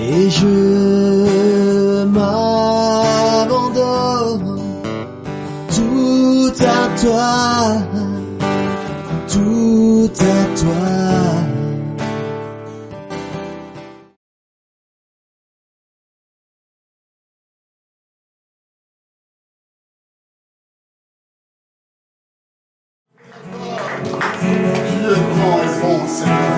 et je m'abandonne tout à toi, tout à toi. Dieu est grand et bon, Seigneur.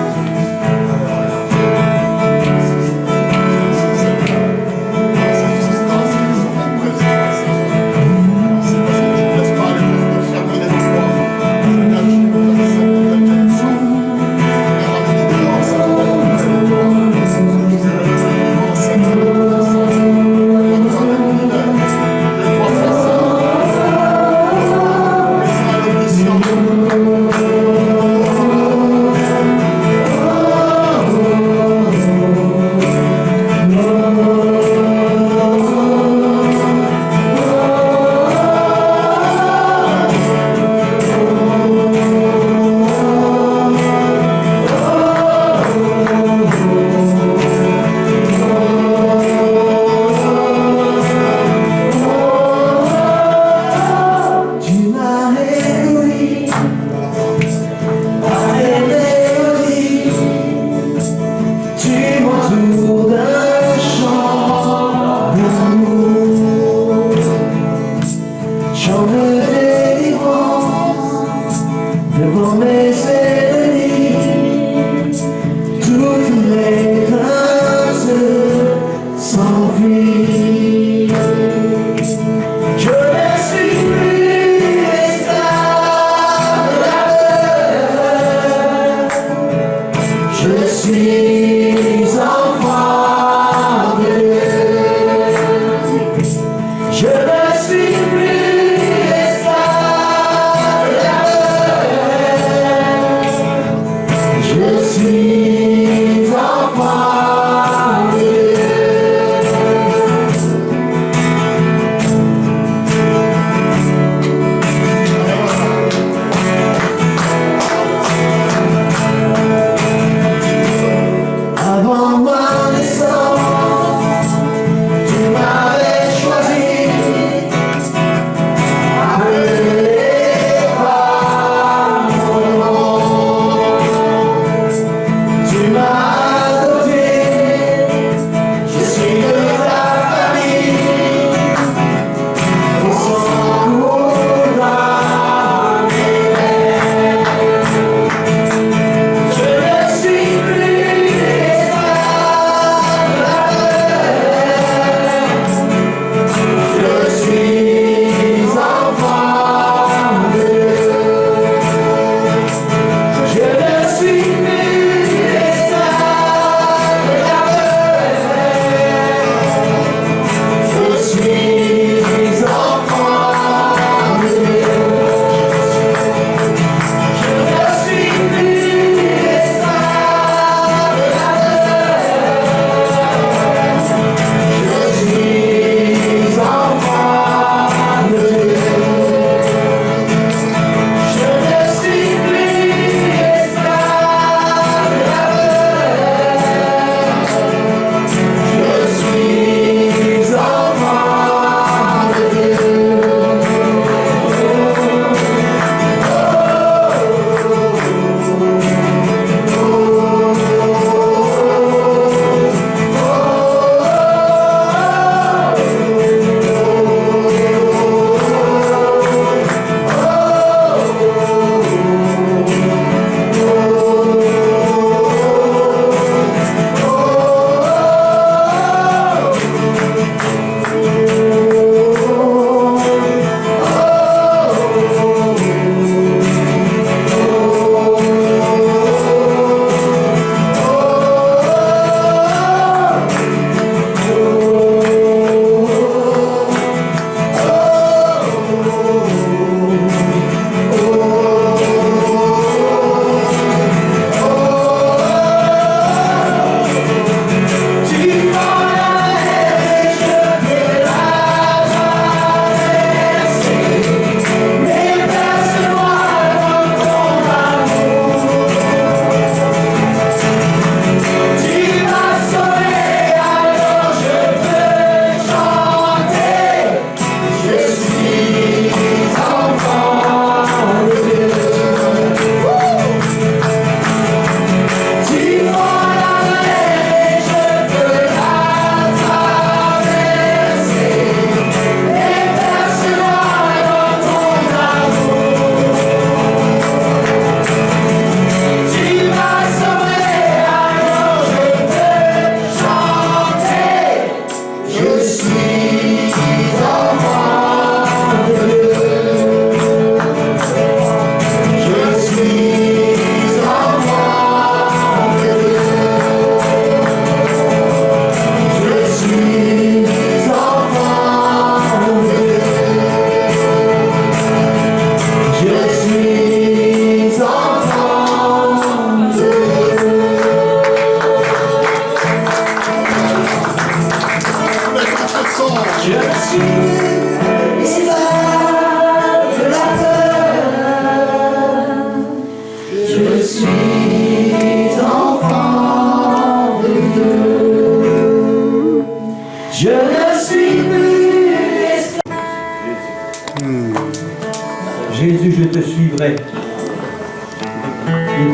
vrai.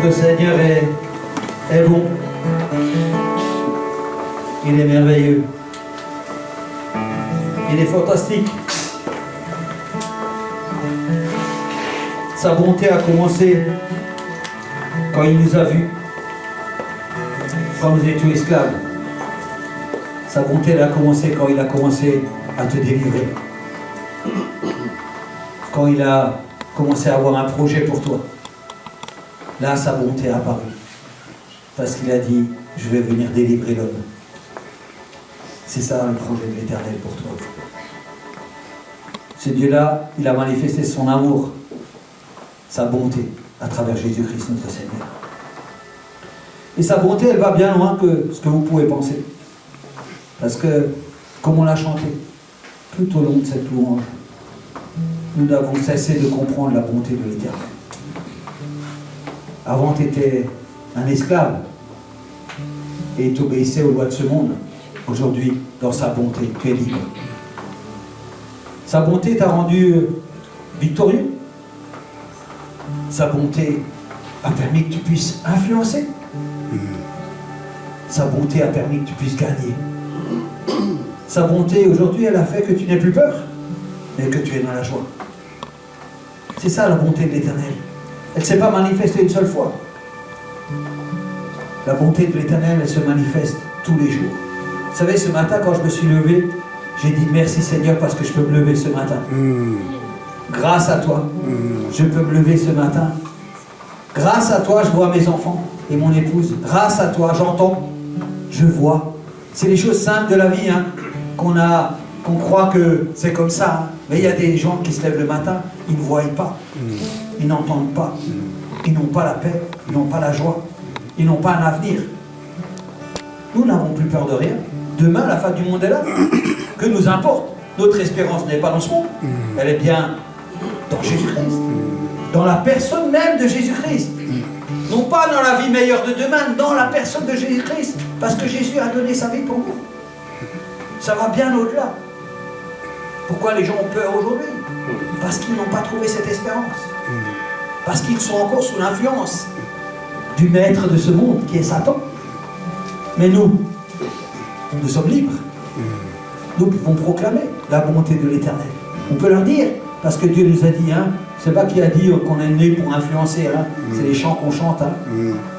Notre Seigneur est bon. Il est merveilleux. Il est fantastique. Sa bonté a commencé quand il nous a vus, quand nous étions esclaves. Sa bonté elle a commencé quand il a commencé à te délivrer. Quand il a commencé à avoir un projet pour toi. Là, sa bonté a apparu. Parce qu'il a dit, je vais venir délivrer l'homme. C'est ça le projet de l'Éternel pour toi. Ce Dieu-là, il a manifesté son amour, sa bonté, à travers Jésus-Christ, notre Seigneur. Et sa bonté, elle va bien loin que ce que vous pouvez penser. Parce que, comme on l'a chanté, tout au long de cette louange, nous n'avons cessé de comprendre la bonté de l'Éternel. Avant, tu étais un esclave et tu obéissais aux lois de ce monde. Aujourd'hui, dans sa bonté, tu es libre. Sa bonté t'a rendu victorieux. Sa bonté a permis que tu puisses influencer. Sa bonté a permis que tu puisses gagner. Sa bonté, aujourd'hui, elle a fait que tu n'aies plus peur, mais que tu es dans la joie. C'est ça la bonté de l'Éternel. Elle ne s'est pas manifestée une seule fois. La bonté de l'Éternel, elle se manifeste tous les jours. Vous savez, ce matin, quand je me suis levé, j'ai dit merci Seigneur parce que je peux me lever ce matin. Grâce à toi, je peux me lever ce matin. Grâce à toi, je vois mes enfants et mon épouse. Grâce à toi, j'entends, je vois. C'est les choses simples de la vie, hein, qu'on croit que c'est comme ça. Hein. Mais il y a des gens qui se lèvent le matin, ils ne voient pas, ils n'entendent pas, ils n'ont pas la paix, ils n'ont pas la joie, ils n'ont pas un avenir. Nous n'avons plus peur de rien. Demain, la fin du monde est là. Que nous importe? Notre espérance n'est pas dans ce monde. Elle est bien dans Jésus-Christ. Dans la personne même de Jésus-Christ. Non pas dans la vie meilleure de demain, dans la personne de Jésus-Christ. Parce que Jésus a donné sa vie pour nous. Ça va bien au-delà. Pourquoi les gens ont peur aujourd'hui? Parce qu'ils n'ont pas trouvé cette espérance. Parce qu'ils sont encore sous l'influence du maître de ce monde, qui est Satan. Mais nous sommes libres. Nous pouvons proclamer la bonté de l'Éternel. On peut leur dire, parce que Dieu nous a dit, hein, c'est pas qui a dit qu'on est né pour influencer, hein, c'est les chants qu'on chante. Hein.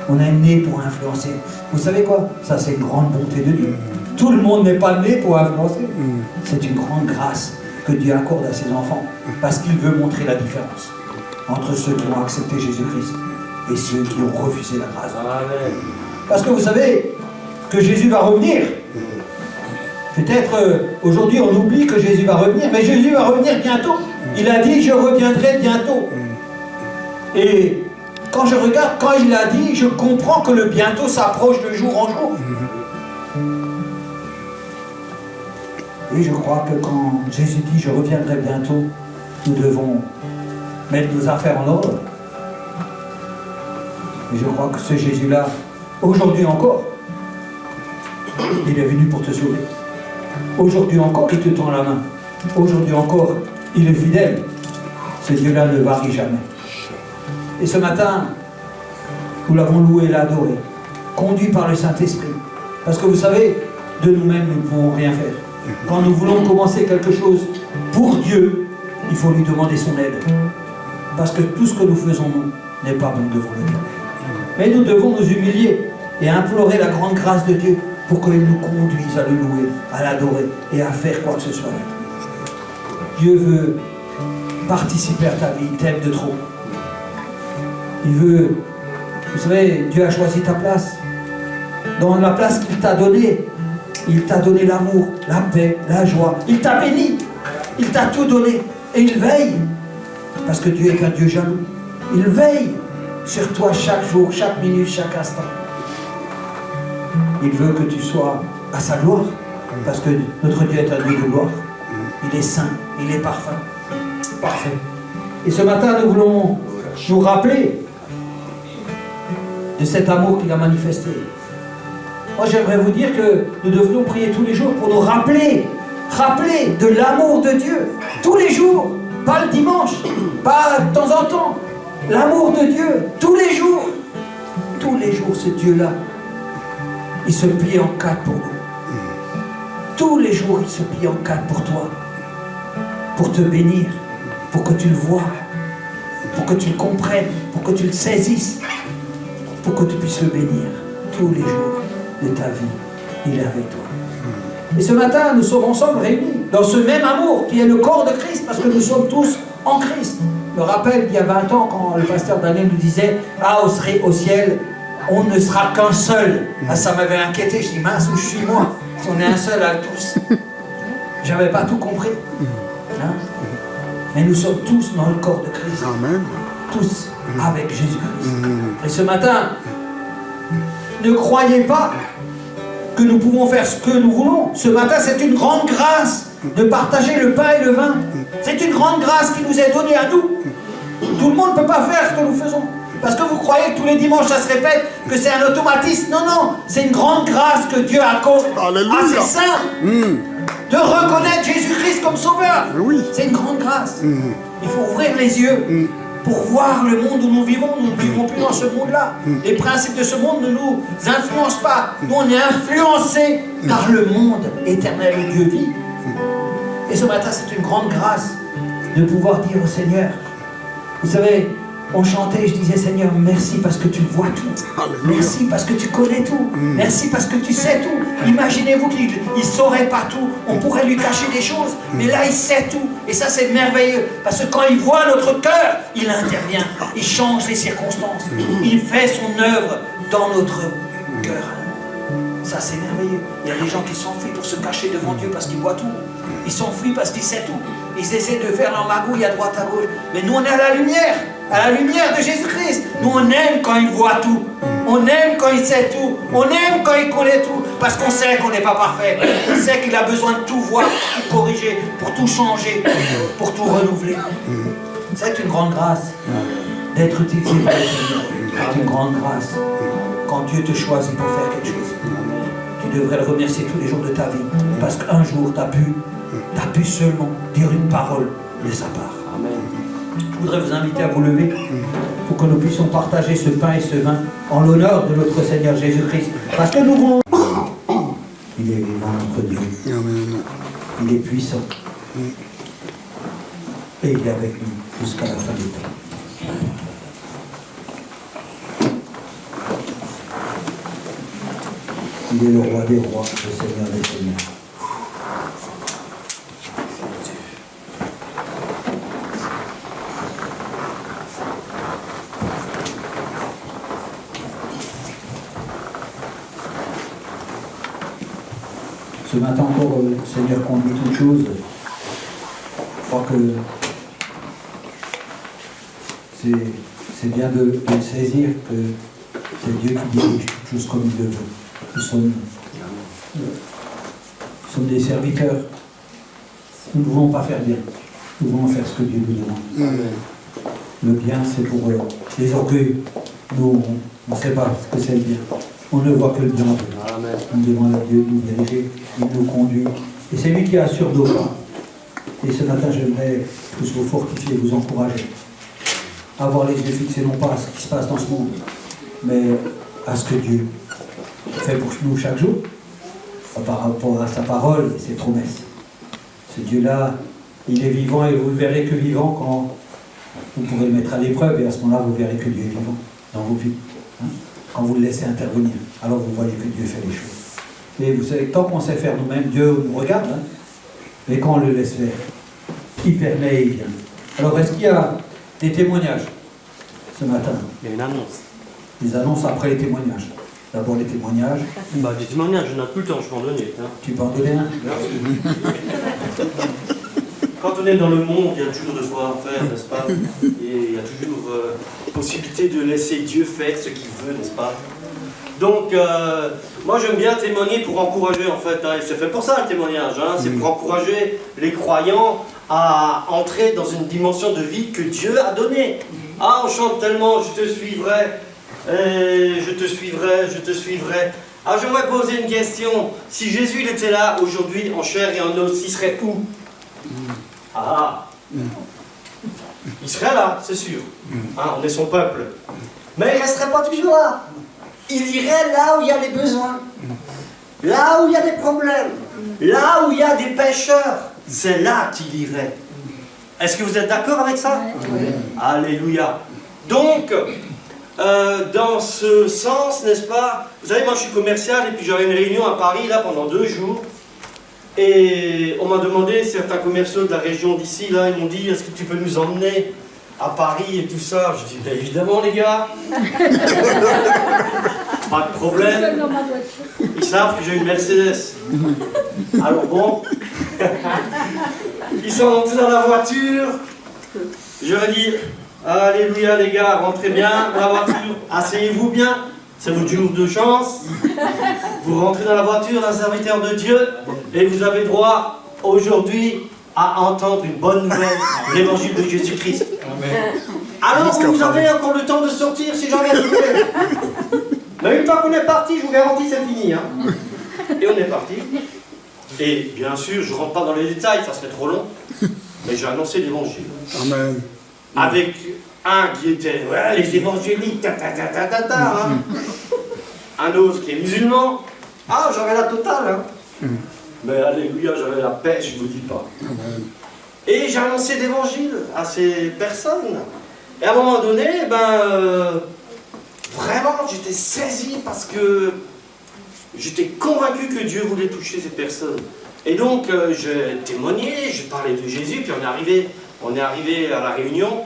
On est né pour influencer. Vous savez quoi? Ça, c'est une grande bonté de Dieu. Tout le monde n'est pas né pour influencer. C'est une grande grâce que Dieu accorde à ses enfants, parce qu'il veut montrer la différence entre ceux qui ont accepté Jésus-Christ et ceux qui ont refusé la grâce. Parce que vous savez que Jésus va revenir. Peut-être aujourd'hui on oublie que Jésus va revenir, mais Jésus va revenir bientôt. Il a dit je reviendrai bientôt. Et quand je regarde, quand il a dit, je comprends que le bientôt s'approche de jour en jour. Et je crois que quand Jésus dit je reviendrai bientôt, nous devons mettre nos affaires en ordre. Et je crois que ce Jésus-là, aujourd'hui encore, il est venu pour te sauver. Aujourd'hui encore, il te tend la main. Aujourd'hui encore, il est fidèle. Ce Dieu-là ne varie jamais. Et ce matin, nous l'avons loué et adoré, conduit par le Saint-Esprit. Parce que vous savez, de nous-mêmes, nous ne pouvons rien faire. Quand nous voulons commencer quelque chose pour Dieu, il faut lui demander son aide. Parce que tout ce que nous faisons, nous, n'est pas bon devant l'Éternel. Mais nous devons nous humilier et implorer la grande grâce de Dieu pour qu'il nous conduise à le louer, à l'adorer et à faire quoi que ce soit. Dieu veut participer à ta vie, il t'aime de trop. Il veut, vous savez, Dieu a choisi ta place. Dans la place qu'il t'a donnée, il t'a donné l'amour, la paix, la joie. Il t'a béni, il t'a tout donné. Et il veille, parce que Dieu est qu'un Dieu jaloux. Il veille sur toi chaque jour, chaque minute, chaque instant. Il veut que tu sois à sa gloire, parce que notre Dieu est un Dieu de gloire. Il est saint, il est parfait. Parfait. Et ce matin, nous voulons nous rappeler de cet amour qu'il a manifesté. Moi, j'aimerais vous dire que nous devrions prier tous les jours pour nous rappeler de l'amour de Dieu. Tous les jours, pas le dimanche, pas de temps en temps, L'amour de Dieu, tous les jours, ce Dieu-là, il se plie en quatre pour nous. Tous les jours, il se plie en quatre pour toi, pour te bénir, pour que tu le vois, pour que tu le comprennes, pour que tu le saisisses, pour que tu puisses le bénir. Tous les jours de ta vie, il est avec toi. Et ce matin, nous sommes ensemble réunis dans ce même amour qui est le corps de Christ, parce que nous sommes tous en Christ. Je me rappelle, il y a 20 ans, quand le pasteur Daniel nous disait « Ah, au ciel, on ne sera qu'un seul. » Ah, ça m'avait inquiété, je dis « Mince, où je suis moi? Si on est un seul à tous. » J'avais pas tout compris. Hein? Mais nous sommes tous dans le corps de Christ. Amen. Tous avec Jésus-Christ. Et ce matin, ne croyez pas que nous pouvons faire ce que nous voulons. Ce matin, c'est une grande grâce de partager le pain et le vin. C'est une grande grâce qui nous est donnée à nous. Tout le monde ne peut pas faire ce que nous faisons. Parce que vous croyez que tous les dimanches ça se répète, que c'est un automatisme. Non, non, c'est une grande grâce que Dieu accorde à ses saints. De reconnaître Jésus-Christ comme sauveur. Oui. C'est une grande grâce. Il faut ouvrir les yeux pour voir le monde où nous vivons. Nous ne vivons plus dans ce monde-là. Les principes de ce monde ne nous influencent pas. Nous, on est influencés par le monde éternel où Dieu vit. Et ce matin, c'est une grande grâce de pouvoir dire au Seigneur, vous savez, on chantait, je disais, Seigneur, merci parce que tu vois tout. Merci parce que tu connais tout. Merci parce que tu sais tout. Imaginez-vous qu'il ne saurait pas tout. On pourrait lui cacher des choses. Mais là, il sait tout. Et ça, c'est merveilleux. Parce que quand il voit notre cœur, il intervient. Il change les circonstances. Il fait son œuvre dans notre cœur. Ça, c'est merveilleux. Il y a des gens qui s'enfuient pour se cacher devant Dieu parce qu'ils voient tout. Ils s'enfuient parce qu'ils savent tout. Ils essaient de faire leur magouille à droite, à gauche. Mais nous, on est à la lumière de Jésus-Christ. Nous, on aime quand il voit tout. On aime quand il sait tout. On aime quand il connaît tout. Parce qu'on sait qu'on n'est pas parfait. On sait qu'il a besoin de tout voir, pour tout corriger, pour tout changer, pour tout renouveler. C'est une grande grâce d'être utilisé par le Seigneur. C'est une grande grâce quand Dieu te choisit pour faire quelque chose. Tu devrais le remercier tous les jours de ta vie. Parce qu'un jour, tu as pu seulement dire une parole de sa part. Amen. Je voudrais vous inviter à vous lever pour que nous puissions partager ce pain et ce vin en l'honneur de notre Seigneur Jésus-Christ. Parce que nous voulons... Il est vivant, notre Dieu. Amen. Il est puissant. Et il est avec nous jusqu'à la fin du temps. Il est le roi des rois, le Seigneur des seigneurs. Ce matin encore, le Seigneur conduit toutes choses. Je crois que c'est bien de le saisir que c'est Dieu qui dirige toutes choses comme il le veut. Nous sommes des serviteurs. Nous ne voulons pas faire bien. Nous voulons faire ce que Dieu nous demande. Le bien, c'est pour les orgueils. Nous, on ne sait pas ce que c'est le bien. On ne voit que le bien. On demande à Dieu de nous diriger, il nous conduit. Et c'est lui qui assure nos pas. Et ce matin, j'aimerais tous vous fortifier, vous encourager. Avoir les yeux fixés non pas à ce qui se passe dans ce monde, mais à ce que Dieu fait pour nous chaque jour, par rapport à sa parole et ses promesses. Ce Dieu-là, il est vivant et vous ne verrez que vivant quand vous pourrez le mettre à l'épreuve, et à ce moment-là, vous verrez que Dieu est vivant dans vos vies. Hein? Quand vous le laissez intervenir, alors vous voyez que Dieu fait les choses. Mais vous savez, tant qu'on sait faire nous-mêmes, Dieu nous regarde, hein? Mais quand on le laisse faire, il permet et il vient. Alors, est-ce qu'il y a des témoignages ce matin? Il y a une annonce. Des annonces après les témoignages. D'abord les témoignages. Bah, des témoignages, je n'ai plus le temps, je peux en donner. Hein. Tu peux en donner un? Quand on est dans le monde, il y a toujours de quoi faire, n'est-ce pas? Et il y a toujours possibilité de laisser Dieu faire ce qu'il veut, n'est-ce pas? Donc, moi j'aime bien témoigner pour encourager en fait, hein, et c'est fait pour ça le témoignage, hein, c'est pour encourager les croyants à entrer dans une dimension de vie que Dieu a donnée. Ah, on chante tellement, je te suivrai, je te suivrai, je te suivrai. Ah, j'aimerais poser une question, si Jésus il était là aujourd'hui en chair et en os, il serait où? Ah, il serait là, c'est sûr. Hein, on est son peuple. Mais il ne resterait pas toujours là. Il irait là où il y a des besoins. Là où il y a des problèmes. Là où il y a des pécheurs. C'est là qu'il irait. Est-ce que vous êtes d'accord avec ça? Oui. Alléluia. Donc, dans ce sens, n'est-ce pas? Vous savez, moi je suis commercial et puis j'avais une réunion à Paris là pendant 2 jours. Et on m'a demandé, certains commerciaux de la région d'ici, là, ils m'ont dit, est-ce que tu peux nous emmener à Paris et tout ça? Je dis, ben évidemment les gars. Pas de problème. Ils savent que j'ai une Mercedes. Alors bon. Ils sont montés dans la voiture. Je leur ai dit, alléluia les gars, rentrez bien dans la voiture, asseyez-vous bien, c'est votre jour de chance. Vous rentrez dans la voiture d'un serviteur de Dieu et vous avez droit aujourd'hui à entendre une bonne nouvelle, l'évangile de Jésus-Christ. Alors vous avez encore le temps de sortir si jamais vous voulez. Mais une fois qu'on est parti, je vous garantis, c'est fini. Hein. Et on est parti. Et bien sûr, je ne rentre pas dans les détails, ça serait trop long, mais j'ai annoncé l'évangile. Amen. Avec un qui était, ouais, les évangéliques, hein. Un autre qui est musulman. Ah, j'avais la totale. Hein. Mais alléluia, j'avais la pêche, je ne vous dis pas. Et j'ai annoncé l'évangile à ces personnes. Et à un moment donné, vraiment, j'étais saisi parce que j'étais convaincu que Dieu voulait toucher ces personnes. Et donc, j'ai témoigné, j'ai parlé de Jésus, puis on est arrivé à la réunion.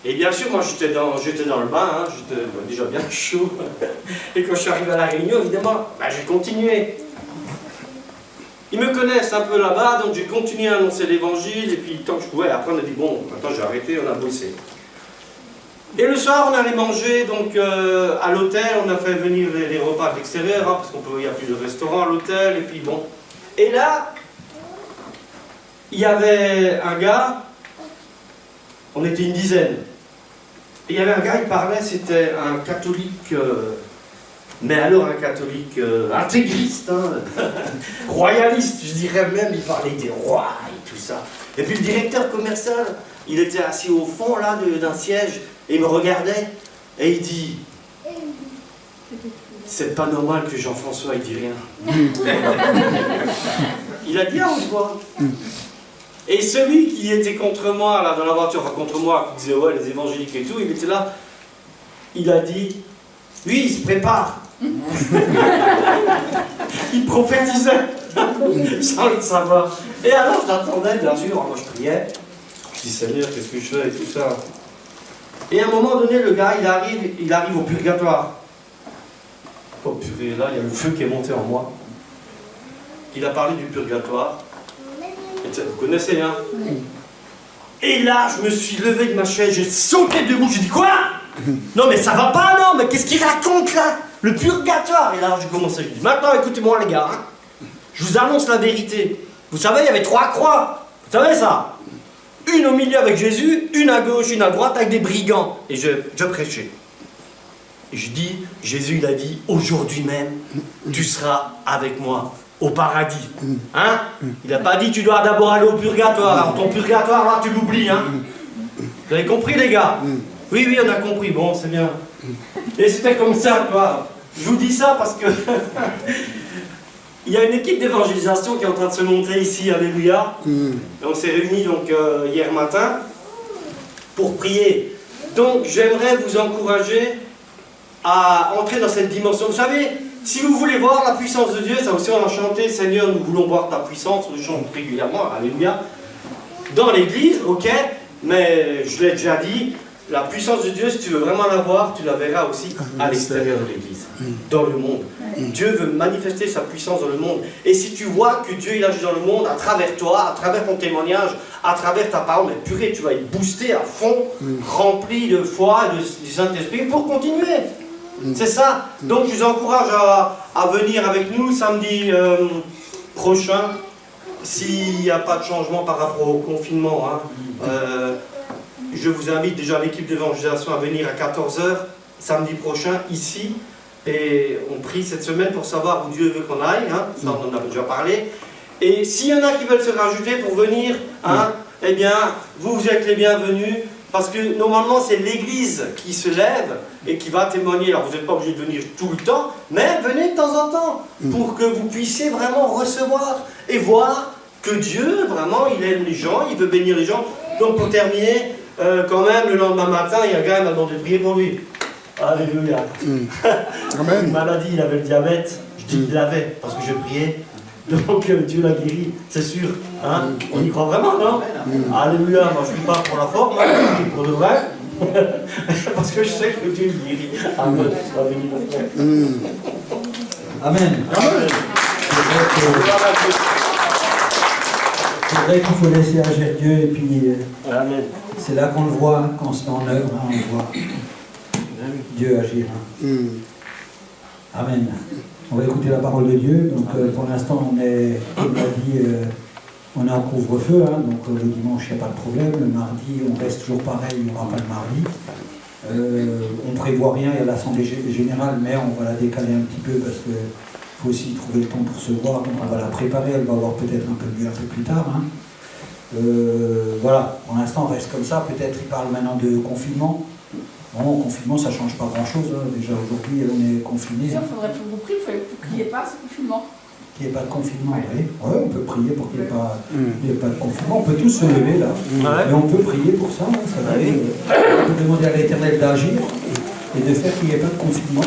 Et bien sûr, moi, j'étais dans le bain, hein, j'étais déjà bien chaud. Et quand je suis arrivé à la réunion, évidemment, j'ai continué. Ils me connaissent un peu là-bas, donc j'ai continué à annoncer l'évangile, et puis tant que je pouvais, après on a dit, bon, maintenant j'ai arrêté, on a bossé. Et le soir, on allait manger, donc à l'hôtel, on a fait venir les repas de l'extérieur, hein, parce qu'il y a plus de restaurants à l'hôtel, et puis bon. Et là, il y avait un gars, on était une dizaine, et il y avait un gars, il parlait, c'était un catholique, mais alors un catholique intégriste, hein, royaliste, je dirais même, il parlait des rois et tout ça. Et puis le directeur commercial, il était assis au fond là d'un siège, et il me regardait, et il dit, c'est pas normal que Jean-François il dit rien. Il a dit à haute voix. Et celui qui était contre moi là dans la voiture, enfin contre moi, qui disait ouais les évangéliques et tout, il était là, il a dit, lui il se prépare. Il prophétisait sans le savoir. Et alors j'attendais bien sûr, moi je priais, je dis Seigneur qu'est-ce que je fais et tout ça. Et à un moment donné le gars il arrive au purgatoire. Oh purée, là il y a le feu qui est monté en moi. Il a parlé du purgatoire. Vous connaissez, hein? Et là, je me suis levé de ma chaise, j'ai sauté debout, j'ai dit quoi? Non mais ça va pas, non, mais qu'est-ce qu'il raconte là? Le purgatoire. Et là, j'ai commencé, je dis, maintenant écoutez-moi les gars, hein, je vous annonce la vérité. Vous savez, il y avait 3 croix, vous savez ça? Une au milieu avec Jésus, une à gauche, une à droite avec des brigands. Et je prêchais. Et je dis, Jésus il a dit, aujourd'hui même, tu seras avec moi au paradis. Hein? Il n'a pas dit tu dois d'abord aller au purgatoire. Alors ton purgatoire là tu l'oublies. Hein? Vous avez compris les gars? Oui, oui, on a compris. Bon, c'est bien. Et c'était comme ça, quoi. Je vous dis ça parce que il y a une équipe d'évangélisation qui est en train de se monter ici, alléluia. Et on s'est réunis donc hier matin pour prier. Donc j'aimerais vous encourager à entrer dans cette dimension. Vous savez, si vous voulez voir la puissance de Dieu, ça aussi on a chanté, Seigneur, nous voulons voir ta puissance, on le chante régulièrement, alléluia, dans l'église, ok, mais je l'ai déjà dit, la puissance de Dieu, si tu veux vraiment la voir, tu la verras aussi à l'extérieur de l'église, dans le monde. Dieu veut manifester sa puissance dans le monde. Et si tu vois que Dieu il agit dans le monde à travers toi, à travers ton témoignage, à travers ta parole, mais purée, tu vas être boosté à fond, rempli de foi et du Saint-Esprit pour continuer. C'est ça. Donc je vous encourage à venir avec nous samedi prochain, s'il n'y a pas de changement par rapport au confinement. Hein. Je vous invite déjà l'équipe d'évangélisation à venir à 14 h samedi prochain ici. Et on prie cette semaine pour savoir où Dieu veut qu'on aille. Hein. Ça on en a déjà parlé. Et s'il y en a qui veulent se rajouter pour venir, hein, eh bien vous êtes les bienvenus. Parce que normalement, c'est l'Église qui se lève et qui va témoigner. Alors, vous n'êtes pas obligé de venir tout le temps, mais venez de temps en temps pour que vous puissiez vraiment recevoir et voir que Dieu, vraiment, il aime les gens, il veut bénir les gens. Donc, pour terminer, quand même, le lendemain matin, il y a un gars qui m'a demandé de prier pour lui. Alléluia. Amen. Une maladie, il avait le diabète. Je dis qu'il l'avait parce que je priais. Donc Dieu l'a guéri, c'est sûr. Hein? On y croit vraiment, non? Alléluia. Moi je ne prie pas pour la forme, moi, je prie pour le vrai. Parce que je sais que Dieu guérit. Amen. Amen. C'est vrai qu'il faut laisser agir Dieu et puis Amen. c'est là qu'on le voit, quand on se met en œuvre, hein, on voit Dieu agir. Hein. Amen. On va écouter la parole de Dieu. Donc pour l'instant, on est, comme on l'a dit, on est en couvre-feu. Hein, donc le dimanche, il n'y a pas de problème. Le mardi, on reste toujours pareil, il n'y aura pas le mardi. On ne prévoit rien, il y a l'assemblée générale, mais on va la décaler un petit peu parce qu'il faut aussi trouver le temps pour se voir. Donc on va la préparer, elle va avoir peut-être un peu mieux un peu plus tard. Hein. Voilà, pour l'instant, on reste comme ça. Peut-être il parle maintenant de confinement. Bon, confinement, ça ne change pas grand-chose. Hein. Déjà aujourd'hui, on est confinés. Il faudrait que vous priez, qu'il n'y ait pas ce confinement. Qu'il n'y ait pas de confinement, oui. Ouais, on peut prier pour qu'il n'y ait pas de confinement. On peut tous se lever là. Et on peut prier pour ça. Hein. Ça va aller. On peut demander à l'Éternel d'agir et de faire qu'il n'y ait pas de confinement.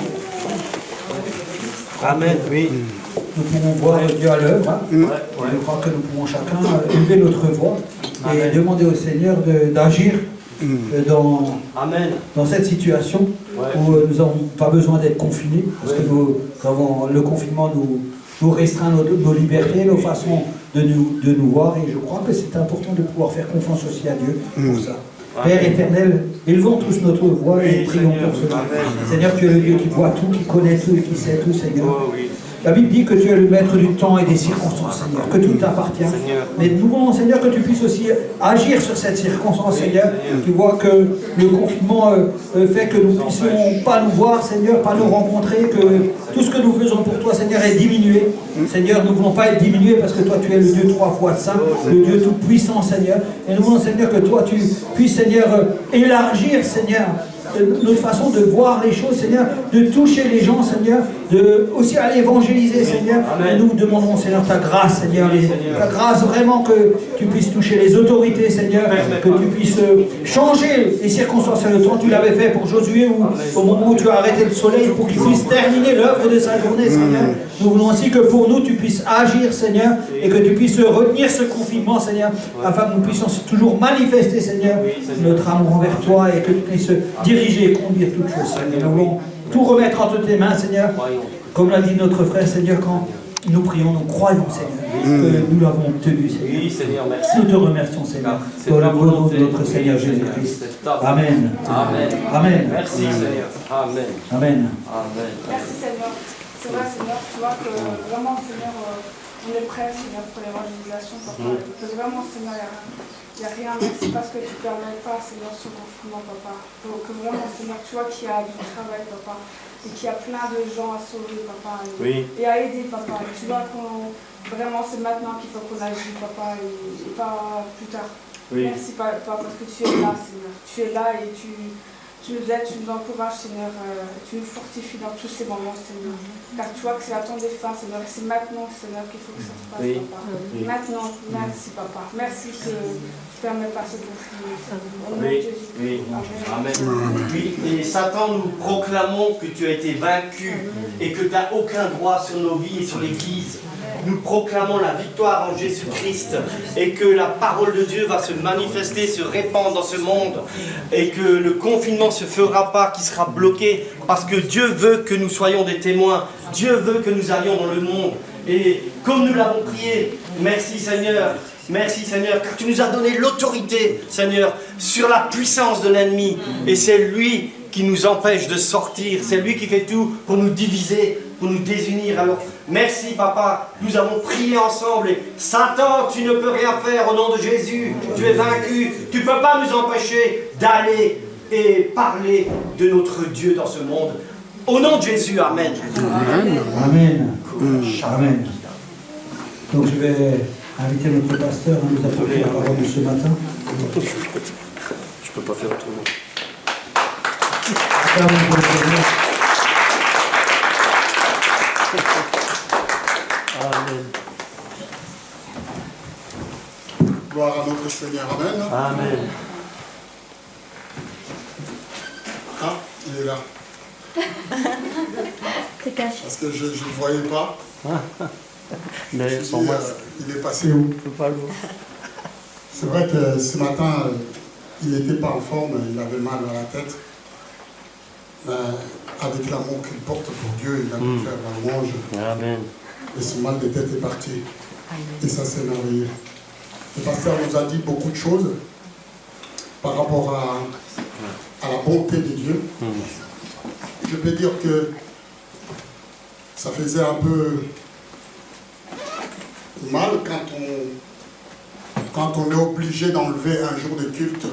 Amen, oui. Nous pouvons voir Dieu à l'œuvre. Hein. Je crois que nous pouvons chacun élever notre voix et demander au Seigneur d'agir dans cette situation où nous n'avons pas besoin d'être confinés, parce que le confinement nous restreint nos libertés, nos façons de nous voir, et je crois que c'est important de pouvoir faire confiance aussi à Dieu pour ça. Père éternel, élevons tous notre voix et prions pour cela. Seigneur, tu es le Dieu qui voit tout, qui connaît tout et qui sait tout, Seigneur. La Bible dit que tu es le maître du temps et des circonstances, Seigneur, que tout t'appartient. Mais nous voulons, Seigneur, que tu puisses aussi agir sur cette circonstance, Seigneur. Tu vois que le confinement fait que nous ne puissions pas nous voir, Seigneur, pas nous rencontrer, que tout ce que nous faisons pour toi, Seigneur, est diminué. Seigneur, nous ne voulons pas être diminués parce que toi, tu es le Dieu 3 fois saint, le Dieu tout-puissant, Seigneur. Et nous voulons, Seigneur, que toi, tu puisses, Seigneur, élargir, Seigneur, notre façon de voir les choses, Seigneur, de toucher les gens, Seigneur, de aussi aller évangéliser, Seigneur. Et nous demandons, Seigneur, ta grâce, Seigneur, ta grâce vraiment que tu puisses toucher les autorités, Seigneur, que tu puisses changer les circonstances. Toi, tu l'avais fait pour Josué, au moment où tu as arrêté le soleil, pour qu'il puisse terminer l'œuvre de sa journée, Seigneur. Nous voulons aussi que pour nous, tu puisses agir, Seigneur, et que tu puisses retenir ce confinement, Seigneur, afin que nous puissions toujours manifester, Seigneur, notre amour envers toi et que tu puisses diriger et conduire toutes choses, Seigneur. Nous voulons tout remettre entre tes mains, Seigneur. Comme l'a dit notre frère, Seigneur, quand nous prions, nous croyons, Seigneur, que nous l'avons obtenu, Seigneur. Oui, Seigneur, merci. Nous te remercions, Seigneur, pour le nom de notre Seigneur Jésus-Christ. Amen. Amen. Amen. Merci, Seigneur. Amen. Amen. Amen. Merci Seigneur. C'est vrai Seigneur, tu vois que vraiment Seigneur, on est prêt Seigneur pour l'évangélisation, papa. Que vraiment Seigneur, il n'y a rien, merci parce que tu ne permets pas Seigneur ce confinement, papa. Que vraiment Seigneur, tu vois qu'il y a du travail, papa. Et qu'il y a plein de gens à sauver, papa. Et à aider, papa. Et tu vois qu'on vraiment c'est maintenant qu'il faut qu'on agisse, papa, et pas plus tard. Merci papa parce que tu es là, Seigneur. Tu es là et tu nous aides, tu nous encourages, Seigneur, tu nous fortifies dans tous ces moments, Seigneur. Car tu vois que c'est la temps des fins, Seigneur, et c'est maintenant, Seigneur, qu'il faut que ça se passe, papa. Maintenant, merci, papa. Merci que tu ne permets pas ce confinement, Seigneur. Au nom de Jésus. Amen. Oui, et Satan, nous proclamons que tu as été vaincu et que tu n'as aucun droit sur nos vies et sur l'Église. Nous proclamons la victoire en Jésus-Christ et que la parole de Dieu va se manifester, se répandre dans ce monde et que le confinement ne se fera pas, qu'il sera bloqué parce que Dieu veut que nous soyons des témoins. Dieu veut que nous allions dans le monde. Et comme nous l'avons prié, merci Seigneur, car tu nous as donné l'autorité, Seigneur, sur la puissance de l'ennemi. Et c'est lui qui nous empêche de sortir, c'est lui qui fait tout pour nous diviser, pour nous désunir. Alors, merci papa, nous avons prié ensemble et Satan, tu ne peux rien faire au nom de Jésus, tu es vaincu, tu ne peux pas nous empêcher d'aller et parler de notre Dieu dans ce monde. Au nom de Jésus, Amen. Amen. Amen. Amen. Donc je vais inviter notre pasteur à nous apporter la parole de ce matin. peux pas faire autrement. Acclamons pour le Seigneur. Amen. Gloire à notre Seigneur. Amen. Amen. Ah, il est là. T'es caché. Parce que je ne le voyais pas. Mais Je me son suis dit, masque, il est passé où? je peux pas le voir. C'est vrai que ce matin, il n'était pas en forme, il avait mal à la tête. Mais avec l'amour qu'il porte pour Dieu, il a pu faire la louange. Amen. Et ce mal de tête est parti. Et ça, c'est merveilleux. Le pasteur nous a dit beaucoup de choses par rapport à la bonté de Dieu. Je peux dire que ça faisait un peu mal quand on est obligé d'enlever un jour de culte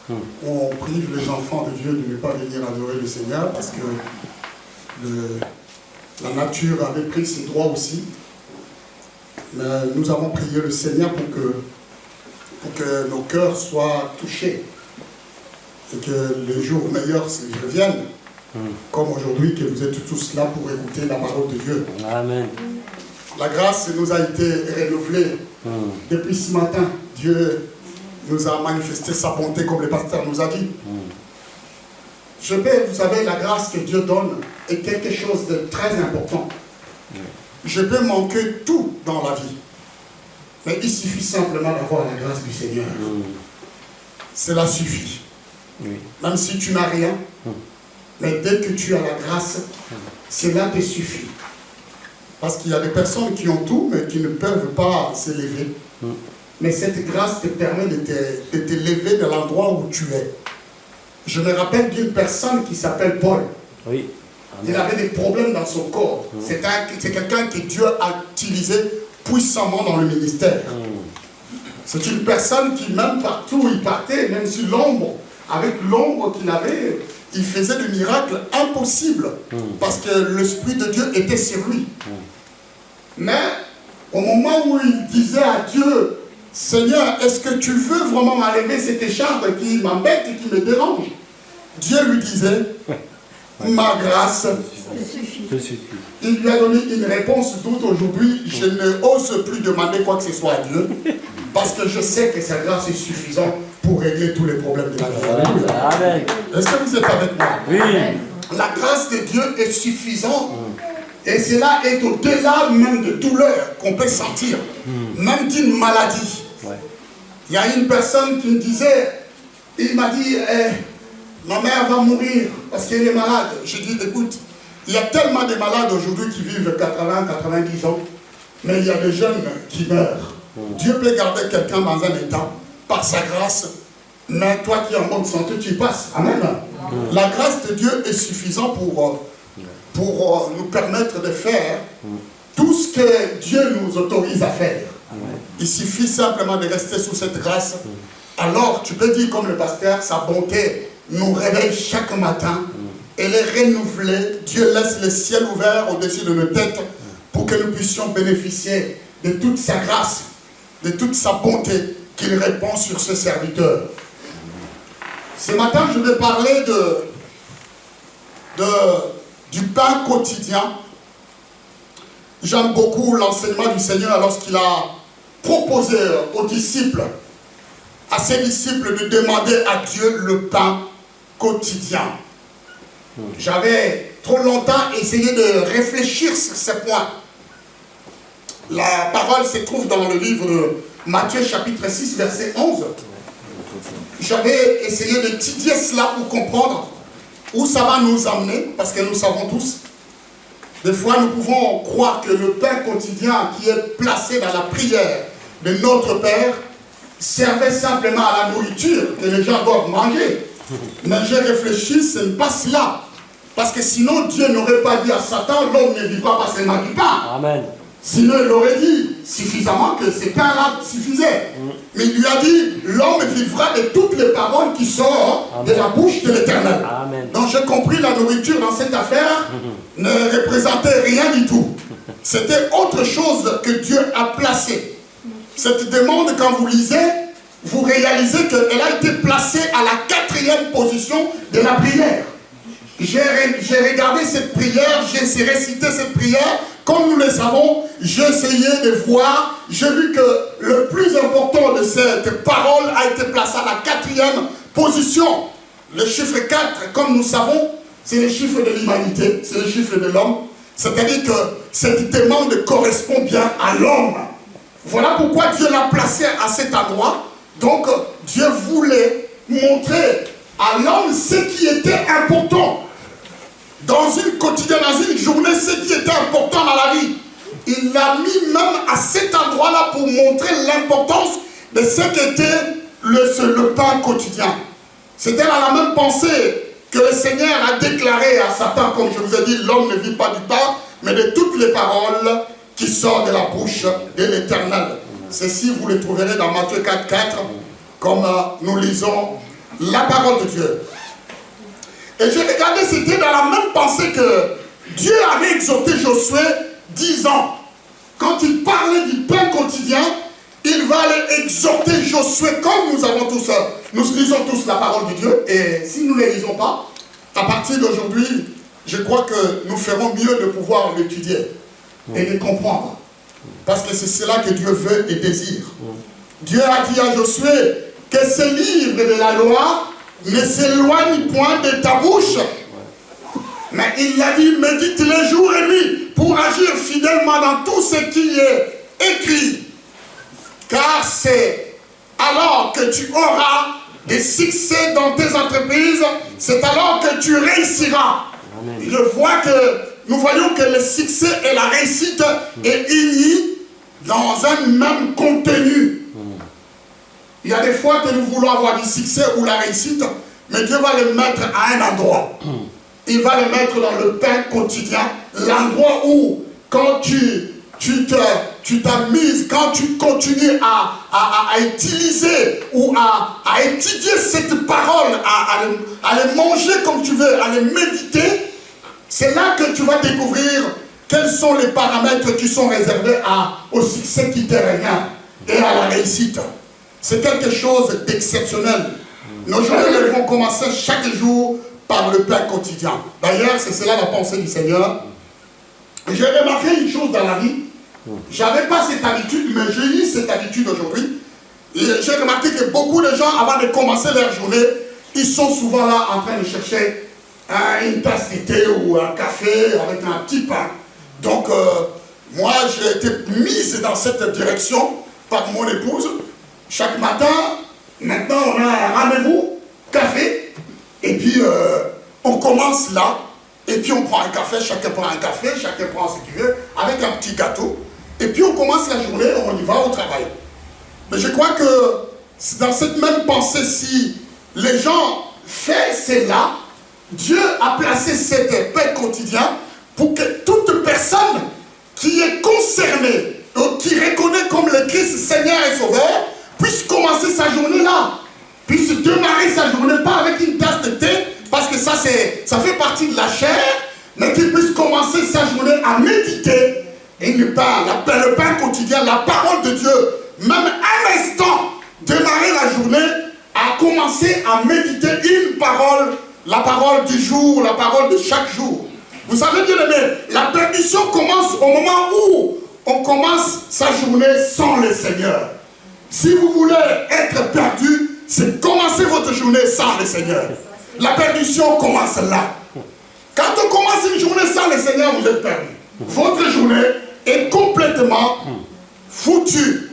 où on prive les enfants de Dieu de ne pas venir adorer le Seigneur parce que la nature avait pris ses droits aussi. Mais nous avons prié le Seigneur pour que nos cœurs soient touchés et que les jours meilleurs reviennent, comme aujourd'hui que vous êtes tous là pour écouter la parole de Dieu. Amen. La grâce nous a été renouvelée depuis ce matin. Dieu nous a manifesté sa bonté comme le pasteur nous a dit. Vous savez, la grâce que Dieu donne est quelque chose de très important. Je peux manquer tout dans la vie. Mais il suffit simplement d'avoir la grâce du Seigneur. Cela suffit. Même si tu n'as rien, mais dès que tu as la grâce, cela te suffit. Parce qu'il y a des personnes qui ont tout, mais qui ne peuvent pas s'élever. Mais cette grâce te permet de t'élever de l'endroit où tu es. Je me rappelle d'une personne qui s'appelle Paul. Oui. Amen. Il avait des problèmes dans son corps. C'est quelqu'un que Dieu a utilisé puissamment dans le ministère. C'est une personne qui, même partout où il partait, même sur l'ombre, avec l'ombre qu'il avait, il faisait des miracles impossibles. Parce que l'Esprit de Dieu était sur lui. Mais au moment où il disait à Dieu, Seigneur, est-ce que tu veux vraiment m'enlever cette écharpe qui m'embête et qui me dérange? Dieu lui disait, ma grâce Je suffis. Il lui a donné une réponse toute aujourd'hui. Je n'ose plus demander quoi que ce soit à Dieu, parce que je sais que sa grâce est suffisante pour régler tous les problèmes de la vie. Amen. Est-ce que vous êtes avec moi? Oui. La grâce de Dieu est suffisante. Et cela est au-delà même de douleur qu'on peut sentir, même d'une maladie. Il y a une personne qui me disait, il m'a dit, ma mère va mourir parce qu'elle est malade. J'ai dit, écoute, il y a tellement de malades aujourd'hui qui vivent 80, 90 ans, mais il y a des jeunes qui meurent. Dieu peut garder quelqu'un dans un état par sa grâce, mais toi qui es en bonne santé, tu y passes. Amen. La grâce de Dieu est suffisante pour nous permettre de faire tout ce que Dieu nous autorise à faire. Il suffit simplement de rester sous cette grâce. Alors, tu peux dire comme le pasteur, sa bonté nous réveille chaque matin. Elle est renouvelée. Dieu laisse le ciel ouvert au-dessus de nos têtes pour que nous puissions bénéficier de toute sa grâce, de toute sa bonté qu'il répand sur ce serviteur. Ce matin, je vais parler du pain quotidien. J'aime beaucoup l'enseignement du Seigneur lorsqu'il a proposé aux disciples, à ses disciples, de demander à Dieu le pain quotidien. J'avais trop longtemps essayé de réfléchir sur ce point. La parole se trouve dans le livre de Matthieu chapitre 6 verset 11. J'avais essayé d'étudier cela pour comprendre où ça va nous amener, parce que nous savons tous, des fois nous pouvons croire que le pain quotidien qui est placé dans la prière de notre Père servait simplement à la nourriture que les gens doivent manger. Mais j'ai réfléchi, ce n'est pas cela. Parce que sinon Dieu n'aurait pas dit à Satan, l'homme ne vivra pas seulement du pain. Amen. Sinon il aurait dit suffisamment que ce pain-là suffisait. Mais il lui a dit, l'homme vivra de toutes les paroles qui sortent de la bouche de l'Éternel. Donc j'ai compris, la nourriture dans cette affaire ne représentait rien du tout. C'était autre chose que Dieu a placé. Cette demande, quand vous lisez, vous réalisez qu'elle a été placée à la 4e position de la prière. J'ai regardé cette prière, j'ai récité cette prière. Comme nous le savons, j'ai essayé de voir, j'ai vu que le plus important de cette parole a été placé à la 4e position. Le chiffre 4, comme nous savons, c'est le chiffre de l'humanité, c'est le chiffre de l'homme. C'est-à-dire que cette demande correspond bien à l'homme. Voilà pourquoi Dieu l'a placé à cet endroit. Donc, Dieu voulait montrer à l'homme ce qui était important. Dans une quotidienne, dans une journée, ce qui était important dans la vie. Il l'a mis même à cet endroit-là pour montrer l'importance de ce qu'était le pain quotidien. C'était dans la même pensée que le Seigneur a déclaré à Satan, comme je vous ai dit, l'homme ne vit pas du pain, mais de toutes les paroles qui sortent de la bouche de l'Éternel. Ceci, vous le trouverez dans Matthieu 4, 4, comme nous lisons la parole de Dieu. Et j'ai regardé, c'était dans la même pensée que Dieu avait exhorté Josué 10 ans. Quand il parlait du pain quotidien, il va aller exhorter Josué, comme nous avons tous, nous lisons tous la parole de Dieu, et si nous ne les lisons pas, à partir d'aujourd'hui, je crois que nous ferons mieux de pouvoir l'étudier et de comprendre. Parce que c'est cela que Dieu veut et désire. Dieu a dit à Josué que ce livre de la loi ne s'éloigne point de ta bouche. Mais il l'a dit, médite les jours et nuits pour agir fidèlement dans tout ce qui est écrit. Car c'est alors que tu auras des succès dans tes entreprises, c'est alors que tu réussiras. Amen. Nous voyons que le succès et la réussite est unis dans un même contenu. Il y a des fois que nous voulons avoir du succès ou la réussite, mais Dieu va le mettre à un endroit. Il va le mettre dans le pain quotidien, l'endroit où, quand tu t'amuses, quand tu continues à utiliser ou à étudier cette parole, à les manger comme tu veux, à les méditer, c'est là que tu vas découvrir quels sont les paramètres qui sont réservés au succès qui te revient et à la réussite. C'est quelque chose d'exceptionnel. Nos journées vont commencer chaque jour par le pain quotidien. D'ailleurs, c'est cela la pensée du Seigneur. J'ai remarqué une chose dans la vie. Je n'avais pas cette habitude, mais j'ai eu cette habitude aujourd'hui. J'ai remarqué que beaucoup de gens, avant de commencer leur journée, ils sont souvent là en train de chercher une tasse de thé ou un café avec un petit pain. Donc, moi, j'ai été mise dans cette direction par mon épouse. Chaque matin, maintenant, on a un rendez-vous, café, et puis on commence là, et puis on prend un café, chacun prend un café, chacun prend ce qu'il veut, avec un petit gâteau, et puis on commence la journée, on y va au travail. Mais je crois que dans cette même pensée, si les gens font cela, Dieu a placé cet pain quotidien pour que toute personne qui est concernée, qui reconnaît comme le Christ Seigneur et Sauveur, puisse commencer sa journée là, puisse démarrer sa journée, pas avec une tasse de thé, parce que ça fait partie de la chair, mais qu'il puisse commencer sa journée à méditer, et le pain quotidien, la parole de Dieu, même un instant, démarrer la journée, à commencer à méditer une parole, la parole du jour, la parole de chaque jour. Vous savez bien aimé, la perdition commence au moment où on commence sa journée sans le Seigneur. Si vous voulez être perdu, c'est commencer votre journée sans le Seigneur. La perdition commence là. Quand on commence une journée sans le Seigneur, vous êtes perdu. Votre journée est complètement foutue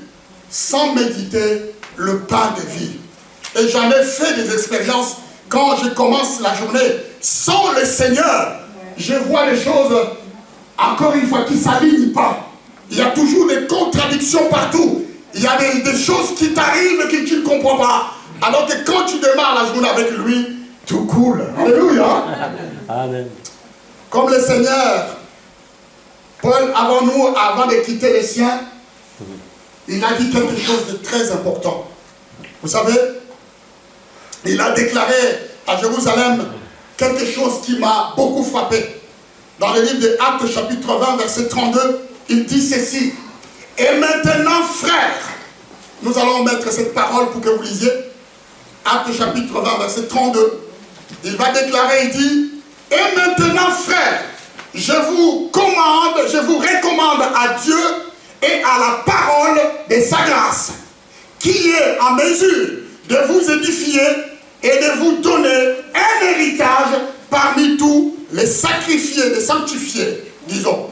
sans méditer le pain de vie. Et j'en ai fait des expériences quand je commence la journée sans le Seigneur. Je vois les choses, encore une fois, qui ne s'alignent pas. Il y a toujours des contradictions partout. Il y a des choses qui t'arrivent que tu ne comprends pas. Alors que quand tu démarres la journée avec lui, tout coule. Alléluia. Amen. Comme le Seigneur, Paul, avant de quitter les siens, il a dit quelque chose de très important. Vous savez, il a déclaré à Jérusalem quelque chose qui m'a beaucoup frappé. Dans le livre de Actes, chapitre 20, verset 32, il dit ceci. Et maintenant, frères, nous allons mettre cette parole pour que vous lisiez. Actes chapitre 20, verset 32, il va déclarer, il dit, « Et maintenant, frères, je vous recommande à Dieu et à la parole de sa grâce, qui est en mesure de vous édifier et de vous donner un héritage parmi tous les sacrifiés, les sanctifiés, disons. »